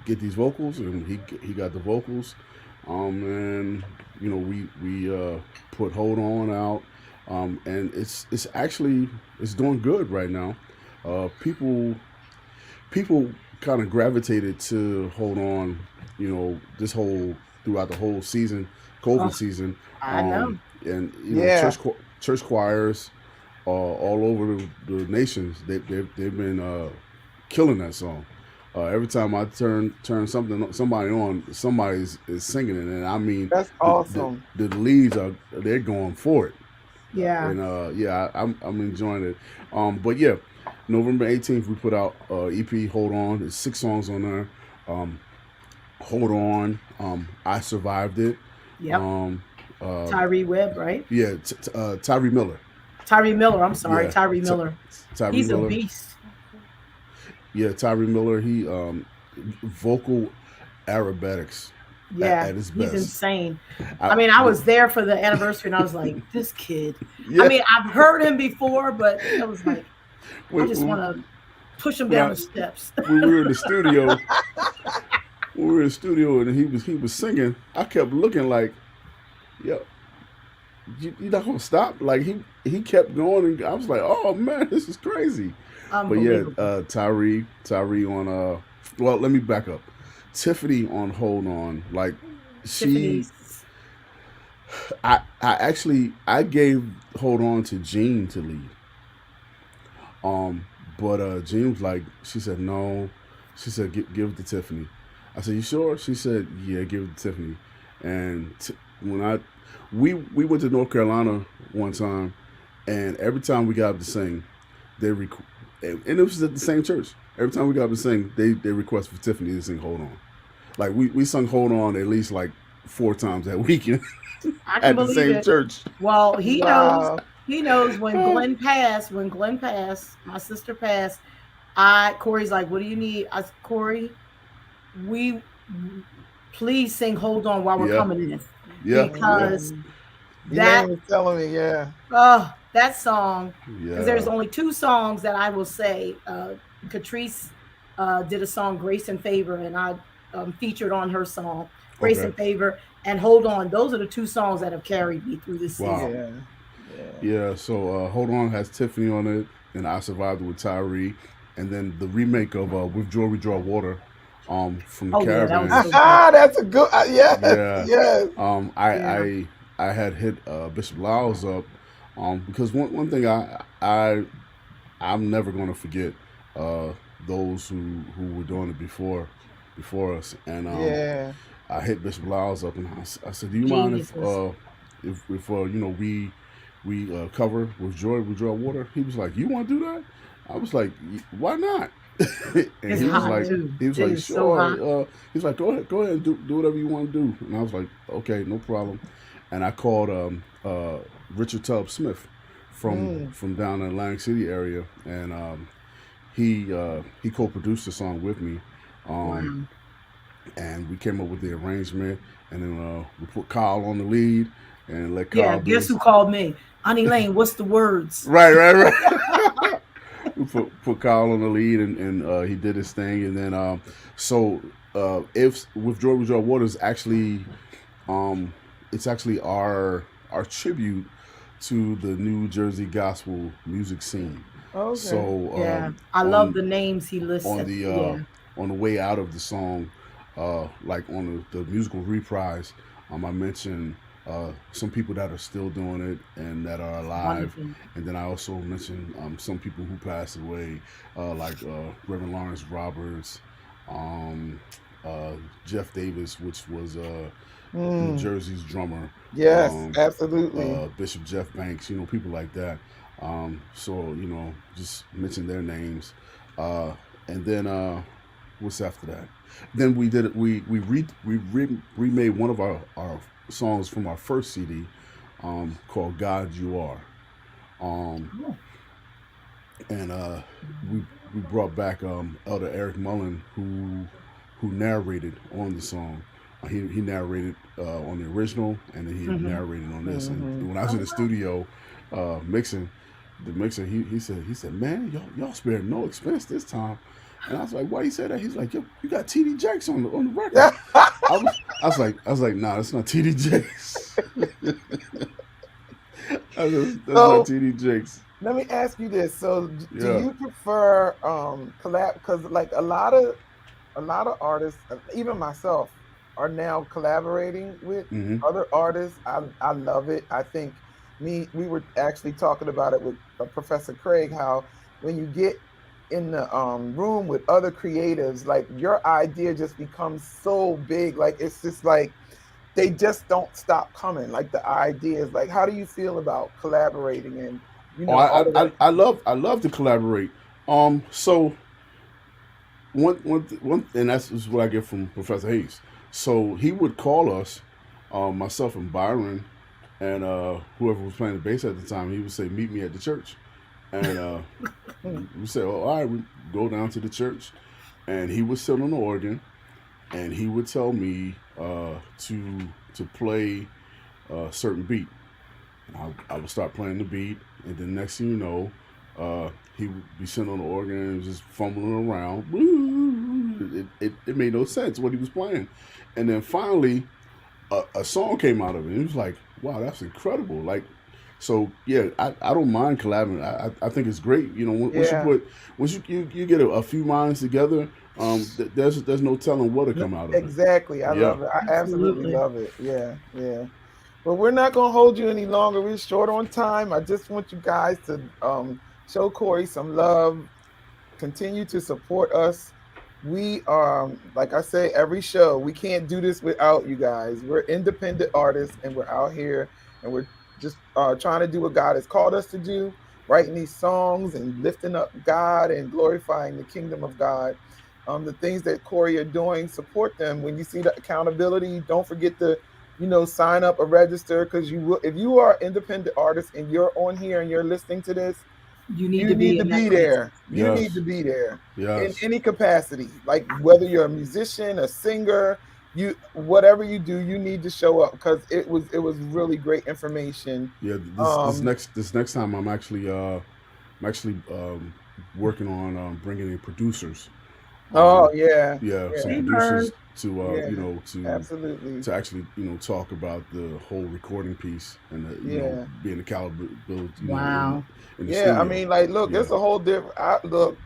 C: get these vocals? And he got the vocals, and we put Hold On out, and it's doing good right now. People kind of gravitated to Hold On, throughout the whole season, COVID season.
B: I know.
C: And
A: Yeah.
C: church choirs all over the nations, they've been killing that song. Every time I turn somebody on, somebody is singing it, and I mean
A: That's awesome.
C: the leads they're going for it.
B: Yeah.
C: And I'm enjoying it. But yeah, November 18th we put out EP Hold On. There's 6 songs on there. Hold On, I Survived It.
B: Yep. Tyree Webb, right?
C: Yeah, Tyree Miller.
B: Tyree Miller. I'm sorry,
C: Yeah.
B: Tyree Miller.
C: Tyree
B: He's
C: Miller.
B: a beast.
C: Yeah, Tyree Miller. He vocal aerobatics.
B: Yeah,
C: at his
B: he's
C: best.
B: insane. I mean, I was there for the anniversary, and I was like, this kid.
C: Yeah.
B: I mean, I've heard him before, but I was like, I
C: When-
B: just
C: when-
B: want to push him down the steps.
C: when we were in the studio, and he was singing, I kept looking like, yo, you not gonna stop? Like he kept going, and I was like, oh man, this is crazy. But yeah, Tyree on well, let me back up. Tiffany on Hold On, like
B: Tiffany's.
C: I gave Hold On to Jean to lead. But Jean was like, she said no. She said give it to Tiffany. I said, you sure? She said, yeah, give it to Tiffany. And when we went to North Carolina one time, and every time we got up to sing, and it was at the same church. Every time we got up to sing, they request for Tiffany to sing Hold On. Like we sung Hold On at least like 4 times that weekend
B: I can
C: at the
B: believe
C: same
B: it.
C: church.
B: Well, he
A: Wow.
B: knows. He knows when Glenn passed. When Glenn passed, my sister passed. Corey's like, "What do you need?" I said, "Corey, we please sing Hold On while we're
C: Yeah.
B: coming in."
C: Yeah,
B: Because
A: Elaine was telling me, yeah.
B: that song.
C: yeah.
B: Because there's only 2 songs that I will say. Katrice did a song, Grace and Favor, and I featured on her song, Grace
C: Okay.
B: and Favor, and Hold On. Those are the 2 songs that have carried me through this
C: Wow.
B: season.
C: Yeah, so Hold On has Tiffany on it, and I Survived It with Tyree, and then the remake of With Joy We Draw Water, from the
B: Oh, yeah, that
C: Caravan.
B: was so
A: Ah, that's a good. Yes,
C: Yeah.
A: yes.
C: I had hit Bishop Lyles up, because one thing I'm never going to forget those who were doing it before us, and
A: Yeah.
C: I hit Bishop Lyles up, and I said, do you mind if we cover With Joy We Draw Water? He was like, you want to do that? I was like, why not? And
B: It's
C: he was
B: hot,
C: like,
B: too.
C: he was
B: It
C: like,
B: is so
C: sure. He's like, go ahead and do whatever you want to do. And I was like, okay, no problem. And I called Richard Tubb Smith from down in the Atlantic City area, and he co-produced the song with me. And we came up with the arrangement, and then we put Kyle on the lead and let Kyle
B: Yeah,
C: do
B: guess who called me? Auntie Elaine, what's the words?
C: Right. We put Kyle on the lead, and he did his thing, and then if With Joy We Draw Water is actually it's actually our tribute to the New Jersey gospel music scene.
A: Okay.
C: So
B: Yeah, I love the names he listed.
C: on the way out of the song, like on the musical reprise, I mentioned some people that are still doing it and that are alive,
B: Wonderful.
C: and then I also mentioned some people who passed away, like Reverend Lawrence Roberts, Jeff Davis, which was New Jersey's drummer.
A: Yes, absolutely.
C: Bishop Jeff Banks, people like that. So just mention their names, and then What's after that? Then we did it. We remade one of our songs from our first CD, called "God You Are," um,
B: Cool.
C: and we brought back Elder Eric Mullen, who narrated on the song. He narrated on the original, and then he
B: Mm-hmm.
C: narrated on this. And when I was
B: Oh,
C: in the studio mixing, the mixer he said, man, y'all spared no expense this time. And I was like, why you say that? He's like, yo, you got TD Jakes on the record. I was like, nah, that's not TD Jakes. That's not
A: So
C: TD Jakes.
A: let me ask you this. So do
C: Yeah.
A: you prefer collab? Because like a lot of artists, even myself, are now collaborating with
C: Hmm.
A: other artists. I love it. I think we were actually talking about it with Professor Craig, how when you get in the room with other creatives, like your idea just becomes so big. Like it's just like they just don't stop coming. Like the ideas. Like how do you feel about collaborating and
C: Oh,
A: all of that?
C: I love to collaborate. So and that's is what I get from Professor Hayes. So he would call us, myself and Byron, and whoever was playing the bass at the time. He would say, "Meet me at the church," and we said, "Oh, all right." We go down to the church, and he would sit on the organ, and he would tell me to play a certain beat. I would start playing the beat, and then next thing you know, he would be sitting on the organ and just fumbling around. It made no sense what he was playing, and then finally, a song came out of it. And it was like, wow, that's incredible. Like, so yeah, I don't mind collabing. I think it's great. You know,
A: Yeah.
C: once you get a few minds together, there's no telling what'll come out of it.
A: Exactly. I
C: Yeah.
A: love it. I absolutely
B: absolutely.
A: love it. Yeah, yeah. Well, we're not going to hold you any longer. We're short on time. I just want you guys to show Corey some love, continue to support us. We like I say every show, we can't do this without you guys. We're independent artists and we're out here and we're just trying to do what God has called us to do, writing these songs and lifting up God and glorifying the kingdom of God. The things that Corey are doing, support them. When you see the accountability, don't forget to sign up or register, because you will, if you are an independent artist and you're on here and you're listening to this,
B: You need
A: you
B: to
A: need
B: be
A: to
B: in that
A: be
B: place.
A: there. You need
C: Yes.
A: to be there in
C: Yes.
A: any capacity. Like whether you're a musician, a singer, whatever you do, you need to show up, because it was really great information.
C: Yeah.
A: Um,
C: This next time I'm actually working on bringing in producers.
A: oh
C: Um,
A: yeah,
C: yeah, some
A: yeah,
B: Amen.
C: producers to
A: yeah,
C: to
A: absolutely.
C: actually talk about the whole recording piece and
A: Yeah.
C: being accountable
B: Wow.
C: in the
A: Yeah, I
C: studio.
A: mean, like, look,
C: Yeah.
A: it's a whole different. Look,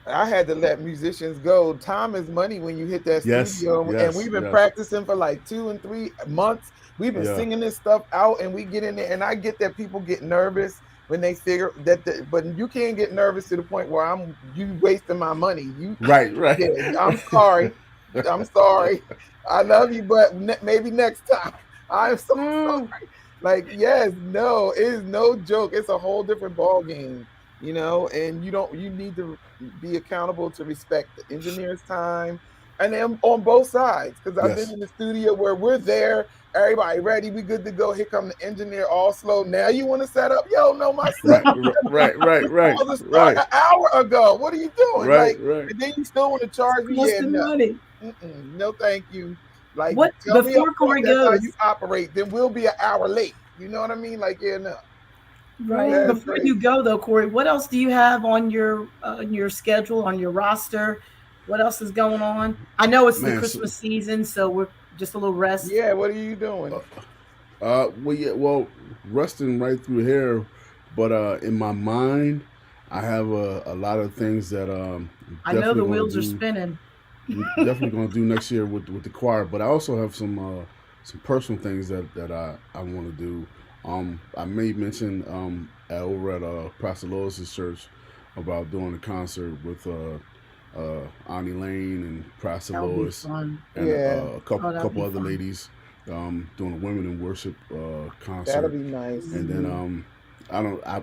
A: I had to let musicians go. Time is money when you hit that
C: Yes.
A: studio, and
C: Yes.
A: we've been
C: Yes.
A: practicing for like 2 and 3 months. We've been
C: Yeah.
A: singing this stuff out, and we get in there, and I get that people get nervous when they figure that, but you can't get nervous to the point where you wasting my money.
C: Right. Right.
A: Yeah, I'm sorry, I'm sorry. I love you, but maybe next time. I'm so
B: Mm,
A: sorry. Like, yes, no, it is no joke. It's a whole different ball game, and you need to be accountable to respect the engineer's time, and then on both sides, because I've been
C: Yes.
A: in the studio where we're there, everybody ready, we good to go. Here come the engineer, all slow. Now you want to set up? Yo, no, my set
C: Right. Right. Right.
A: was
C: Right.
A: supposed to start
C: Right.
A: an hour ago. What are you doing?
C: Right.
A: Like,
C: Right.
A: and then you still want to charge me? Yeah,
B: costing
A: no,
B: money.
A: no, thank you. Like,
B: What
A: tell me up
B: before
A: front
B: Corey
A: that's how you
B: goes,
A: operate. Then we'll be an hour late. You know what I mean? Like, yeah, no,
B: right?
A: that's
B: Before you
A: crazy.
B: go though, Corey, what else do you have on your schedule, on your roster? What else is going on? I know it's the
C: Man. So,
B: Christmas season, so we're just a little rest.
A: Yeah, what are you doing?
C: well, yeah, well, resting right through here, but in my mind, I have a lot of things that
B: I know
C: definitely
B: the
C: going to
B: wheels are
C: do.
B: spinning.
C: Definitely going to do next year with the choir. But I also have some personal things that I want to do. I may mention over at Pastor Lois's church about doing a concert with Elaine and Pastor
B: That would be
C: Lois
B: fun.
C: and
A: Yeah,
C: a
B: Oh, that would
C: couple
B: be
C: other
B: fun.
C: ladies, doing a women in worship
A: that'll
C: concert.
A: be nice.
C: And then
B: Mm,
C: I don't I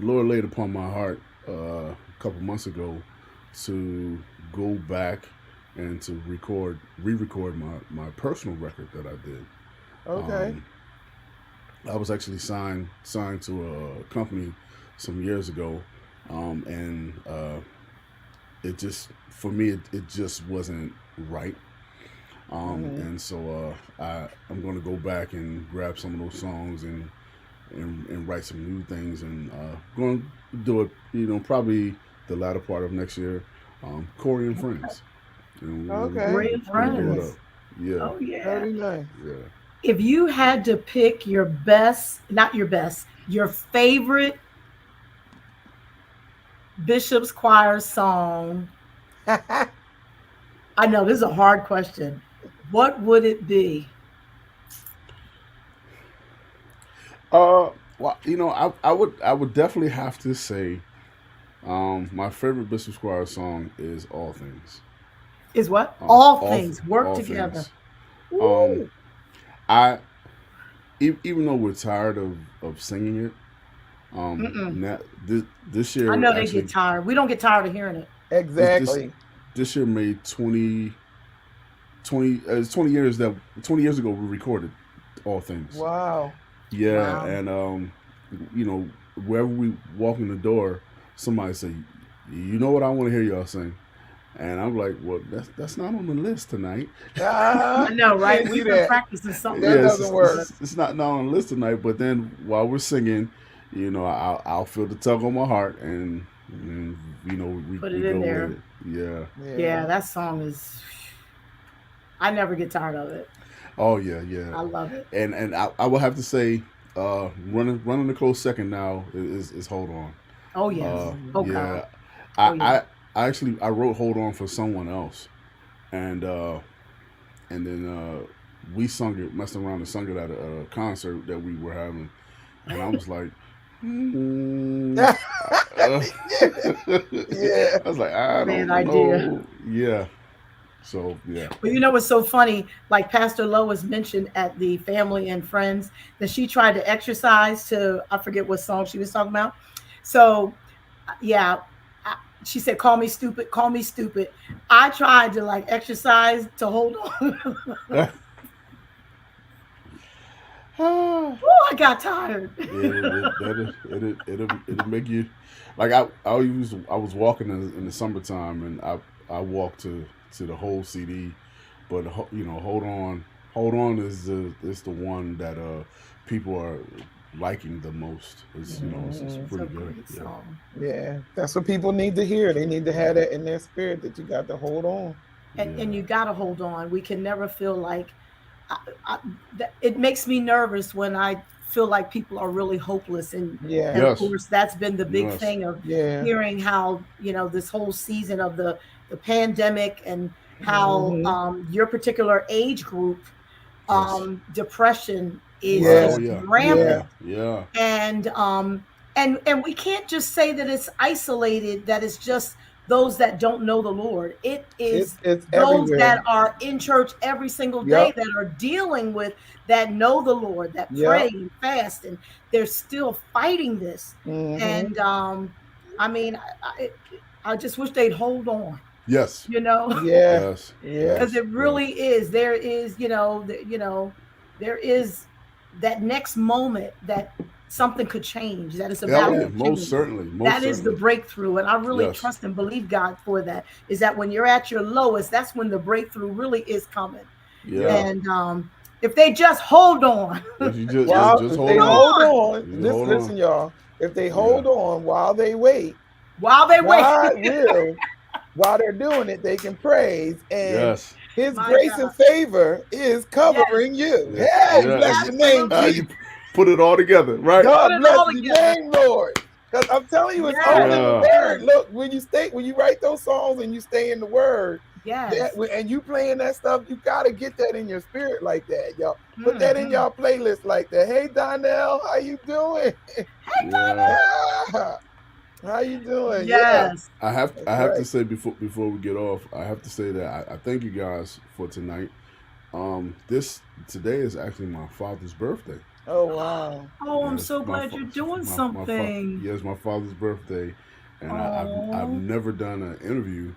C: the Lord laid upon my heart a couple months ago to go back and to re-record my personal record that I did.
A: Okay.
C: I was actually signed to a company some years ago, and it just for me it just wasn't right. And so I'm going to go back and grab some of those songs and write some new things, and going to do it, probably the latter part of next year. Corey and Friends.
A: Okay.
B: Corey and
C: We're gonna blow it
B: Friends.
C: up. Yeah,
B: Oh yeah.
A: Very nice.
C: yeah.
B: If you had to pick your best, not your best, your favorite Bishop's Choir song, I know this is a hard question. What would it be?
C: Well, I would definitely have to say, my favorite Bishop Squire song is "All Things."
B: Is what? All
C: All
B: things work
C: all
B: together.
C: things. Um,
B: Ooh.
C: I even though we're tired of singing it,
B: Mm-mm.
C: now, this
B: I
C: year
B: know they
C: actually
B: get tired. We don't get tired of hearing it.
C: this
A: Exactly.
C: this year made 20 years that 20 years ago we recorded "All Things."
A: Wow.
C: Yeah,
B: Wow.
C: and wherever we walk in the door, somebody say, "You know what I want to hear y'all sing," and I'm like, "Well, that's not on the list tonight."
B: I know, right?
A: Can't do
B: We've been
A: that.
B: practicing something
A: That
C: Yeah,
B: else.
A: doesn't work.
C: it's not on the list tonight. But then while we're singing, I'll feel the tug on my heart, and
B: Put
C: we
B: it in
C: go
B: there.
C: with it. Yeah.
B: Yeah, that song is. I never get tired of it.
C: Oh yeah, yeah.
B: I love it.
C: And I will have to say, running a close second now is Hold On.
B: Oh yes. Oh God.
C: Yeah, I,
B: Oh yeah.
C: I wrote Hold On for someone else, and then we sung it, messed around and sung it at a concert that we were having, and I was like,
A: Yeah.
C: I was like, I
B: Bad
C: don't
B: idea.
C: know, yeah. So yeah,
B: Well, you know what's so funny? Like Pastor Lois mentioned at the family and friends that she tried to exercise to, I forget what song she was talking about. So, yeah, I, she said, "Call me stupid, call me stupid." I tried to like exercise to hold on.
C: Ah,
B: Oh, I got tired.
C: it'll make you like I was walking in the summertime, and I walked to the whole CD, but hold on is the one that people are liking the most. It's
B: It's
C: pretty
B: a
C: good.
B: great
C: Yeah.
B: song.
A: Yeah. That's what people need to hear. They need to have that in their spirit that you got to hold on.
B: And
C: Yeah.
B: you got to hold on. We can never feel like I, I, it makes me nervous when I feel like people are really hopeless. And of
C: Yes.
A: Yeah.
B: course, that's been the big
C: Yes.
B: thing of
A: Yeah.
B: hearing how, this whole season of the pandemic and how
A: Hmm.
B: your particular age group,
C: Yes.
B: depression is
C: Right.
A: Yeah.
C: Oh
B: just
C: yeah.
B: rampant.
A: Yeah.
C: Yeah. Yeah.
B: And we can't just say that it's isolated, that it's just those that don't know the Lord. It is
A: It's
B: those
A: everywhere.
B: that are in church every single day
A: Yep.
B: that are dealing with, that know the Lord, that pray
A: Yep.
B: and fast, and they're still fighting this.
A: Hmm.
B: And I mean, I just wish they'd hold on,
C: Yes.
B: you know,
A: Yeah.
C: Yes.
A: Yeah.
B: because
C: Yes.
B: it
C: Yes.
B: really is. There is, there is that next moment that something could change, that it's
C: Yeah. Oh
B: about
C: yeah.
B: to
C: Most
B: change.
C: certainly. Most
B: That is the
C: certainly.
B: breakthrough. And I really
C: Yes.
B: trust and believe God for that. Is that when you're at your lowest, that's when the breakthrough really is coming.
A: Yep.
C: Yeah.
B: And if they just hold on,
C: If you just
B: just
A: While
C: just
A: if
C: hold
A: they
B: hold
C: on.
A: hold
B: on
A: on,
C: You just
A: listen,
C: hold on.
A: listen, y'all. If they
C: Yeah.
A: hold on while they wait,
B: while they wait.
A: God will, while they're doing it, they can praise, and
C: Yes.
A: His
B: My
A: grace and
B: God.
A: favor is
B: Yes,
A: covering you.
C: Yeah.
A: Hey,
B: yes,
A: bless
C: Yeah.
A: your name,
B: absolutely.
A: Jesus.
C: You put it all together, right?
B: Put
A: God
B: it
A: bless
B: all
A: your
B: together.
A: name, Lord. Because I'm telling you, it's all in
B: Yes,
A: the
C: Yeah.
A: word.
B: yes,
A: Look, when you write those songs and you stay in the word,
B: yes.
A: and you playing that stuff, you gotta get that in your spirit like that, y'all. Put that in
B: Mhm.
A: y'all playlist like that. Hey, Donnell, how you doing?
B: Hey,
C: Yeah.
B: Donna.
A: Yeah. How you doing? Yeah,
B: Yes.
A: that's
C: I have to
A: right.
C: say before we get off, I have to say that I thank you guys for tonight. This today is actually my father's birthday.
A: Oh wow.
B: Oh, I'm
C: Yes,
B: so glad you're doing something.
C: yes, my father's birthday, and I've
B: Oh,
C: never done an interview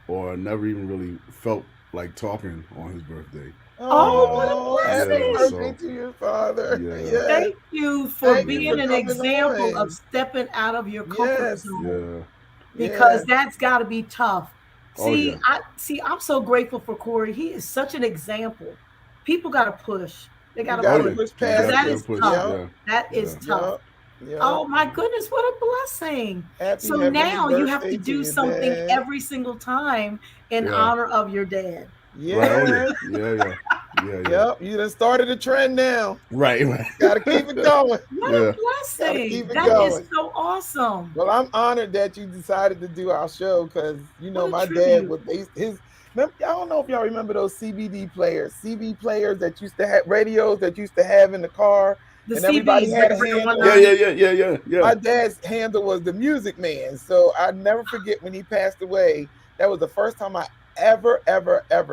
C: or never even really felt like talking on his birthday.
B: oh,
C: Yeah,
B: what a
A: Oh, happy
C: yeah.
B: blessing.
A: birthday
C: So
A: to your father.
C: yeah,
A: Yes.
B: Thank you for
A: Thank you for
B: being
C: yeah,
B: an
A: coming
B: example of
A: on.
B: stepping out of your comfort
A: Yes.
B: zone,
C: yeah.
A: Yeah.
B: because that's got to be tough.
C: Oh
B: See,
C: yeah,
B: I'm so grateful for Corey. He is such an example. People got to push. They got
A: You
B: to
C: oh
A: gotta
B: push
C: yeah.
A: push
C: You
B: because
A: past
B: that
C: got
A: it.
C: to
B: is
C: push.
B: tough.
A: Yep.
C: Yeah,
B: That is
C: yeah.
B: tough.
A: Yep. Yep.
B: Oh my goodness, what a blessing.
A: Happy
B: So
A: heavenly
B: now you have
A: birthday
B: to
A: to
B: do
A: your
B: something
A: dad.
B: every single time in
C: Yeah.
B: honor of your dad.
C: Right. Oh yeah.
A: Yes.
C: Yeah. Yeah. Yeah. Yeah.
A: Yep. You done started a trend now.
C: Right. Right.
A: Gotta keep it going.
B: What a
C: Yeah.
A: Gotta
B: blessing.
A: keep it
B: That is
A: going.
B: so awesome.
A: Well, I'm honored that you decided to do our show because
B: What a
A: my dad
B: tribute.
A: would his. I don't know if y'all remember those CBD players, CB players that used to have radios that used to have in the car,
B: The
A: and everybody
B: CBs,
A: had a
B: Rick
A: handle.
C: Yeah.
B: 19.
C: Yeah. Yeah. Yeah. Yeah. Yeah.
A: My dad's handle was the Music Man, so I never forget when he passed away. That was the first time I ever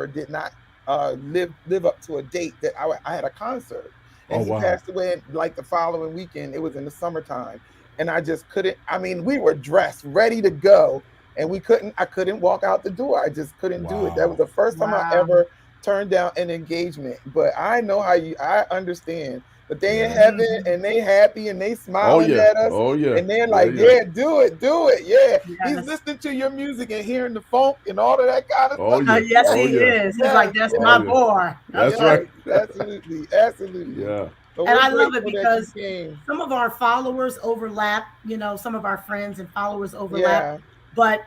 A: did not live up to a date that I had a concert, and
C: Oh
A: he
C: wow.
A: passed away like the following weekend. It was in the summertime, and I just couldn't. I mean, we were dressed, ready to go, and we couldn't. I couldn't walk out the door. I just couldn't do it. That was
C: Wow.
A: the first time I
B: Wow.
A: ever turned down an engagement. But I know how you. I understand. But they in
C: Yeah.
A: heaven
B: Mhm.
A: and they happy and they
C: Oh
A: smiling
C: yeah.
A: at us
C: Oh yeah.
A: and they're
C: Yeah.
A: like,
C: Yeah.
A: yeah, do it. Yeah. He's
B: Yes.
A: listening to your music and hearing the funk and all of that kind of
C: Oh
A: stuff.
C: yeah.
B: Yes,
C: Oh
B: he
C: yeah.
B: is. He's like,
A: Yes,
B: that's
C: Oh
B: my
A: yes,
C: yeah.
B: boy. That's
C: That's
A: yes,
B: right.
C: right.
A: absolutely, absolutely.
C: Yeah.
A: But
B: And
A: we're
B: I love it
A: grateful that you
B: because
A: came.
B: some of our followers overlap, some of our friends and followers overlap.
A: Yeah,
B: But,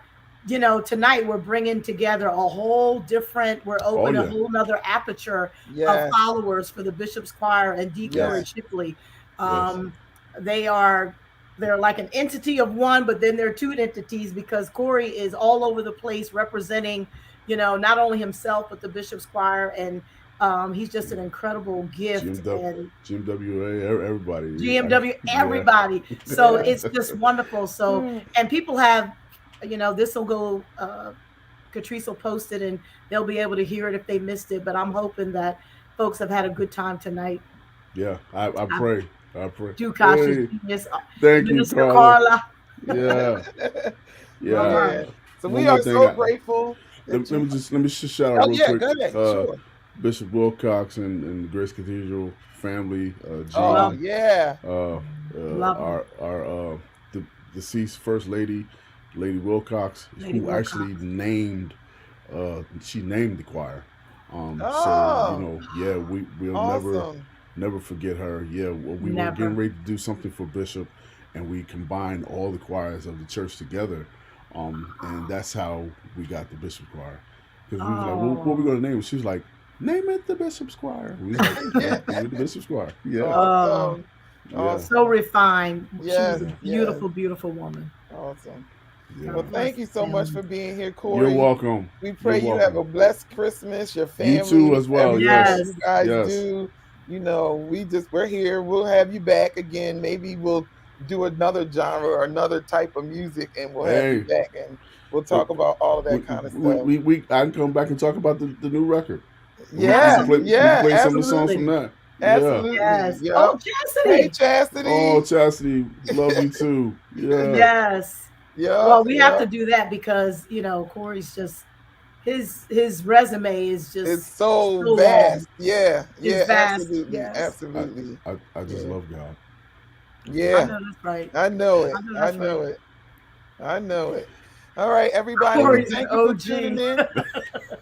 B: tonight we're bringing together a whole different, we're
C: Oh
B: opening a
C: yeah.
B: whole nother aperture of
A: yes,
B: followers for the Bishop's Choir and D. Corey
A: yes,
C: Yes.
B: Shipley.
C: Yes.
B: Um, they are they're like an entity of one, but then they're two entities because Corey is all over the place representing, not only himself but the Bishop's Choir, and he's just an incredible gift,
C: GMW,
B: and
C: GMWA, everybody.
B: GMW,
C: Yeah.
B: everybody. So
A: yeah.
B: it's just wonderful. So,
A: Mm.
B: and people have, this will go, Katrice will post it and they'll be able to hear it if they missed it. But I'm hoping that folks have had a good time tonight.
C: Yeah. I
B: I
C: pray. I pray.
B: do cautious
C: Hey,
B: genius,
C: thank you,
B: Minister
C: Carla.
B: Carla.
C: Yeah.
B: All
C: Yeah.
B: right.
A: Yeah. So we
C: One
A: are
C: more thing.
A: so grateful that
C: Let
A: you.
C: me just shout out
A: Oh
C: real
A: yeah,
C: quick.
A: go ahead. Sure.
C: Bishop Wilcox and the Grace Cathedral family,
A: Oh
B: Love,
C: Jean,
A: yeah.
C: uh,
B: love them.
C: our the deceased First Lady, Lady Wilcox,
B: Lady
C: who actually
B: Wilcox.
C: she named the choir. So
A: Oh,
C: yeah, we'll
A: awesome.
C: never forget her. Yeah, well, we were getting
B: Never.
C: ready to do something for Bishop, and we combined all the choirs of the church together, and that's how we got the Bishop Choir. Because we was like, well, what are we
B: Oh,
C: gonna name it? She was like, name it the Bishop's Choir. We was like,
A: Yeah.
C: name it the Bishop's Choir. Yeah,
B: oh,
A: Awesome.
C: yeah,
B: so
A: Awesome.
B: refined. She was
A: Yes,
B: a
C: yeah,
A: yes.
B: beautiful, beautiful woman.
A: Awesome.
C: yeah.
A: Well,
B: God bless
A: thank you so
B: the
A: much
B: family.
A: for being here,
C: You're
A: Corey.
C: welcome.
A: We
C: You're
A: pray you have
C: welcome.
A: a blessed Christmas, your
C: You too
A: family,
C: as well.
A: everything
C: Yes,
A: you
B: Yes.
A: guys
C: yes,
A: do. We're here. We'll have you back again. Maybe we'll do another genre or another type of music and we'll have you
C: hey,
A: back and we'll
C: uh,
A: talk about all of that kind of stuff.
C: I can come back and talk about the new record.
A: Yeah,
C: We can
A: yeah,
C: play some of the songs from
A: absolutely.
C: that. Yeah.
A: Absolutely.
B: Yes.
A: Yep.
B: Oh,
A: Hey,
B: Chastity.
C: Oh,
A: Chastity.
C: Chastity, love you too. Yeah.
B: Yes.
A: Yep,
B: Well, we have to
A: yep.
B: do that because Corey's just his resume is
A: It's
B: just
A: so
B: so long.
A: vast. Yeah,
B: It's
A: yeah,
B: vast.
A: absolutely.
B: Yes.
A: Absolutely.
C: I just
A: Yeah.
C: love God.
B: I
A: Yeah.
B: know that's right.
A: I know
B: I
A: it.
B: know
A: I
B: that's right.
A: know it. I know it. All right, everybody.
C: Uh,
A: Well,
B: Corey's an
A: thank you for tuning
B: OG.
A: in.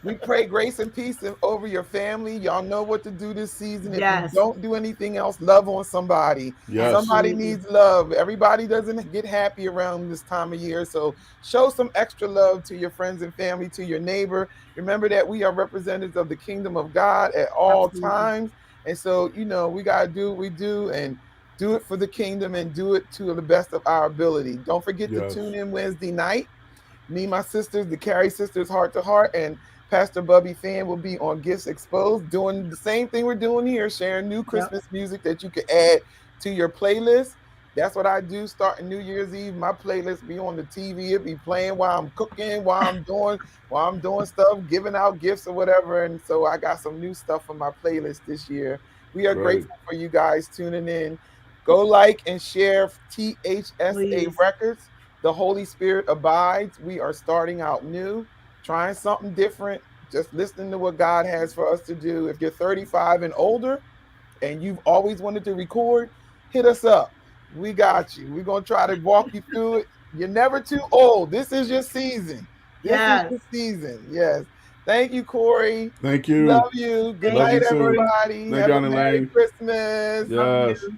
A: We pray grace and peace over your family. Y'all know what to do this season. If you
B: Yes.
A: don't do anything else, love on somebody.
C: yes.
A: Somebody
B: Absolutely.
A: needs love. Everybody doesn't get happy around this time of year. So show some extra love to your friends and family, to your neighbor. Remember that we are representatives of the kingdom of God at all
B: Absolutely.
A: times. And so, we got to do what we do and do it for the kingdom and do it to the best of our ability. Don't forget to
C: Yes.
A: tune in Wednesday night. Me, my sisters, the Carrie Sisters, Heart to Heart, and Pastor Bubby Fan will be on Gifts Exposed, doing the same thing we're doing here, sharing new
B: Yep.
A: Christmas music that you can add to your playlist. That's what I do starting New Year's Eve. My playlist be on the TV. It be playing while I'm cooking, while I'm doing stuff, giving out gifts or whatever. And so I got some new stuff on my playlist this year. We are
C: Great.
A: grateful for you guys tuning in. Go like and share THSA
B: Please.
A: Records. the Holy Spirit abides. We are starting out new, trying something different, just listening to what God has for us to do. If you're 35 and older and you've always wanted to record, hit us up. We got you. We're going to try to walk you through it. You're never too old. This is your season. This is
B: Yes.
A: the season. Yes. Thank you, Corey.
C: Thank
A: Love
C: you.
A: you. Good
C: Love
A: night,
C: you too.
A: everybody.
C: Thank
A: Have
C: you,
A: a
C: Aunt
A: Merry
C: Elaine.
A: Christmas.
B: Love
C: Yes.
B: you.